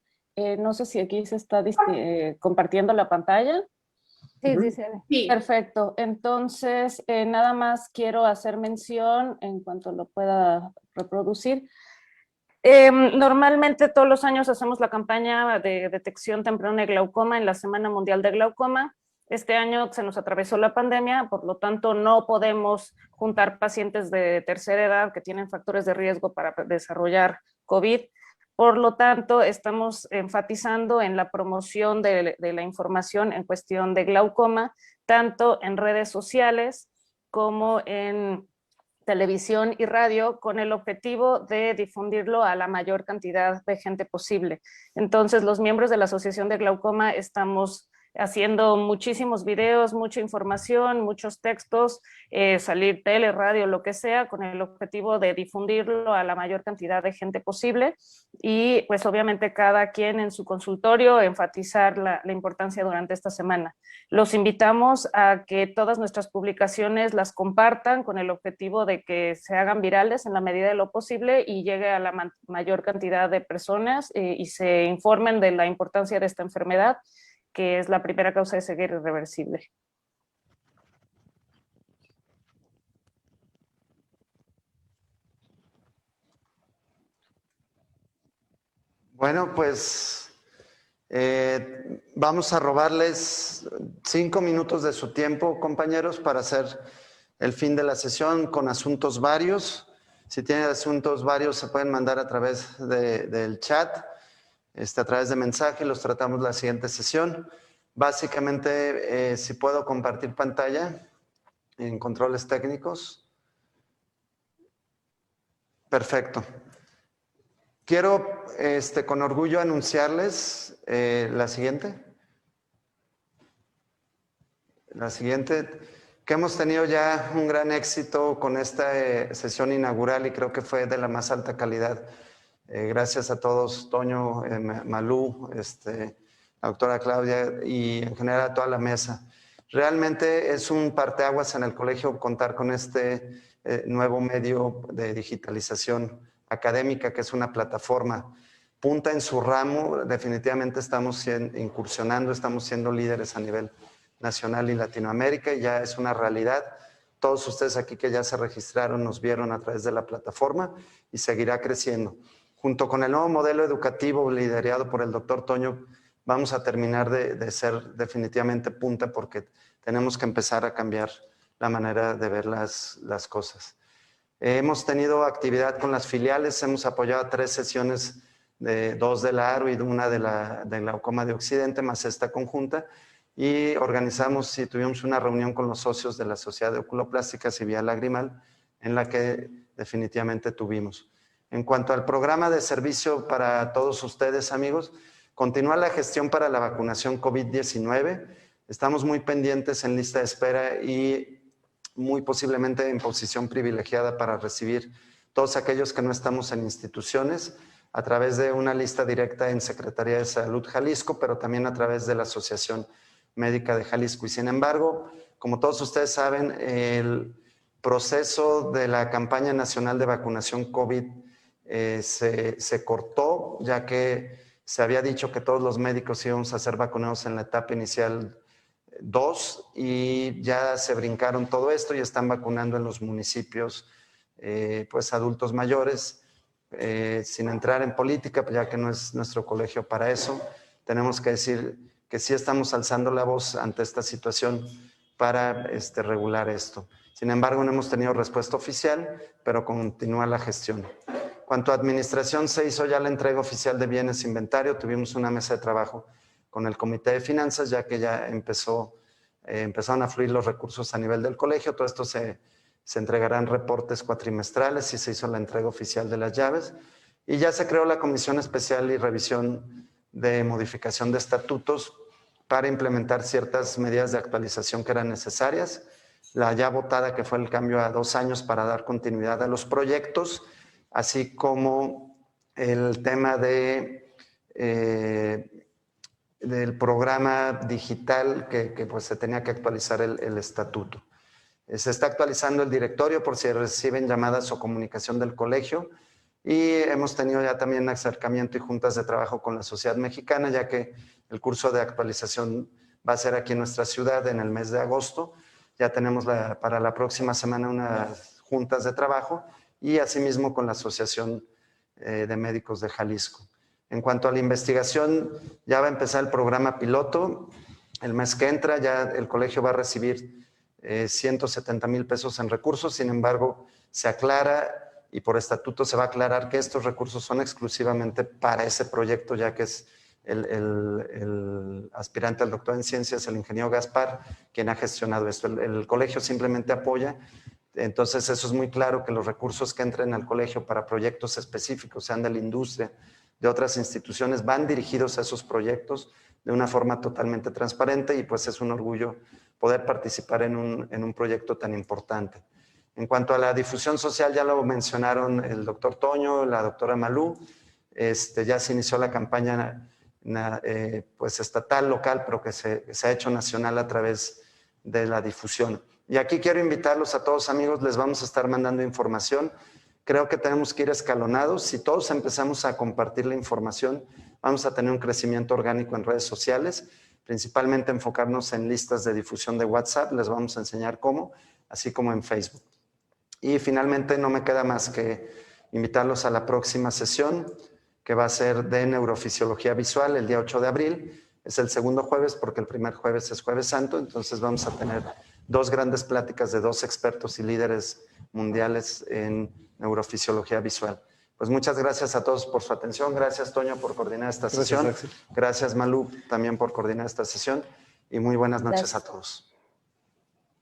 No sé si aquí se está compartiendo la pantalla. Sí, sí, se ve. Sí. Perfecto. Entonces, nada más quiero hacer mención, en cuanto lo pueda reproducir. Normalmente todos los años hacemos la campaña de detección temprana de glaucoma en la Semana Mundial de Glaucoma. Este año se nos atravesó la pandemia, por lo tanto no podemos juntar pacientes de tercera edad que tienen factores de riesgo para desarrollar COVID. Por lo tanto, estamos enfatizando en la promoción de la información en cuestión de glaucoma, tanto en redes sociales como en televisión y radio, con el objetivo de difundirlo a la mayor cantidad de gente posible. Entonces, los miembros de la Asociación de Glaucoma estamos haciendo muchísimos videos, mucha información, muchos textos, salir tele, radio, lo que sea, con el objetivo de difundirlo a la mayor cantidad de gente posible, y pues obviamente cada quien en su consultorio enfatizar la importancia durante esta semana. Los invitamos a que todas nuestras publicaciones las compartan con el objetivo de que se hagan virales en la medida de lo posible y llegue a la mayor cantidad de personas y se informen de la importancia de esta enfermedad, que es la primera causa de ceguera irreversible. Bueno, pues vamos a robarles 5 minutos de su tiempo, compañeros, para hacer el fin de la sesión con asuntos varios. Si tienen asuntos varios, se pueden mandar a través del chat, a través de mensaje, los tratamos la siguiente sesión. Básicamente, si puedo compartir pantalla en controles técnicos. Perfecto. Quiero con orgullo anunciarles la siguiente, que hemos tenido ya un gran éxito con esta sesión inaugural, y creo que fue de la más alta calidad. Gracias a todos, Toño, Malú, la doctora Claudia y en general a toda la mesa. Realmente es un parteaguas en el colegio contar con este nuevo medio de digitalización académica, que es una plataforma punta en su ramo. Definitivamente estamos incursionando, estamos siendo líderes a nivel nacional y Latinoamérica, y ya es una realidad. Todos ustedes aquí que ya se registraron nos vieron a través de la plataforma y seguirá creciendo. junto con el nuevo modelo educativo liderado por el doctor Toño, vamos a terminar de ser definitivamente punta porque tenemos que empezar a cambiar la manera de ver las cosas. Hemos tenido actividad con las filiales, hemos apoyado 3 sesiones, 2 de la ARO y una de la Glaucoma de Occidente, más esta conjunta, y organizamos y tuvimos una reunión con los socios de la Sociedad de Oculoplásticas y Vía Lagrimal, en la que definitivamente tuvimos. En cuanto al programa de servicio para todos ustedes, amigos, continúa la gestión para la vacunación COVID-19. Estamos muy pendientes en lista de espera y muy posiblemente en posición privilegiada para recibir todos aquellos que no estamos en instituciones a través de una lista directa en Secretaría de Salud Jalisco, pero también a través de la Asociación Médica de Jalisco. Y sin embargo, como todos ustedes saben, el proceso de la campaña nacional de vacunación COVID se cortó, ya que se había dicho que todos los médicos íbamos a ser vacunados en la etapa inicial 2 y ya se brincaron todo esto y están vacunando en los municipios pues adultos mayores. Sin entrar en política, ya que no es nuestro colegio para eso, tenemos que decir que sí estamos alzando la voz ante esta situación para regular esto. Sin embargo, no hemos tenido respuesta oficial, pero continúa la gestión. Cuanto a administración, se hizo ya la entrega oficial de bienes e inventario. Tuvimos una mesa de trabajo con el Comité de Finanzas, ya que ya empezaron a fluir los recursos a nivel del colegio. Todo esto se entregarán reportes cuatrimestrales y se hizo la entrega oficial de las llaves. Y ya se creó la Comisión Especial y Revisión de Modificación de Estatutos para implementar ciertas medidas de actualización que eran necesarias. La ya votada, que fue el cambio a 2 años para dar continuidad a los proyectos, así como el tema del programa digital que pues se tenía que actualizar el estatuto. Se está actualizando el directorio por si reciben llamadas o comunicación del colegio y hemos tenido ya también acercamiento y juntas de trabajo con la sociedad mexicana, ya que el curso de actualización va a ser aquí en nuestra ciudad en el mes de agosto. Ya tenemos para la próxima semana unas juntas de trabajo y asimismo con la Asociación de Médicos de Jalisco. En cuanto a la investigación, ya va a empezar el programa piloto. El mes que entra ya el colegio va a recibir 170,000 pesos en recursos. Sin embargo, se aclara y por estatuto se va a aclarar que estos recursos son exclusivamente para ese proyecto, ya que es el aspirante al doctor en ciencias, el ingeniero Gaspar, quien ha gestionado esto. El colegio simplemente apoya. Entonces, eso es muy claro, que los recursos que entren al colegio para proyectos específicos, sean de la industria, de otras instituciones, van dirigidos a esos proyectos de una forma totalmente transparente y pues es un orgullo poder participar en un proyecto tan importante. En cuanto a la difusión social, ya lo mencionaron el doctor Toño, la doctora Malú, ya se inició la campaña pues estatal, local, pero que se ha hecho nacional a través de la difusión. Y aquí quiero invitarlos a todos, amigos, les vamos a estar mandando información. Creo que tenemos que ir escalonados. Si todos empezamos a compartir la información, vamos a tener un crecimiento orgánico en redes sociales, principalmente enfocarnos en listas de difusión de WhatsApp, les vamos a enseñar cómo, así como en Facebook. Y finalmente no me queda más que invitarlos a la próxima sesión, que va a ser de neurofisiología visual el día 8 de abril. Es el segundo jueves porque el primer jueves es Jueves Santo, entonces vamos a tener 2 grandes pláticas de 2 expertos y líderes mundiales en neurofisiología visual. Pues muchas gracias a todos por su atención. Gracias, Toño, por coordinar esta sesión. Gracias, Malú, también por coordinar esta sesión. Y muy buenas noches a todos.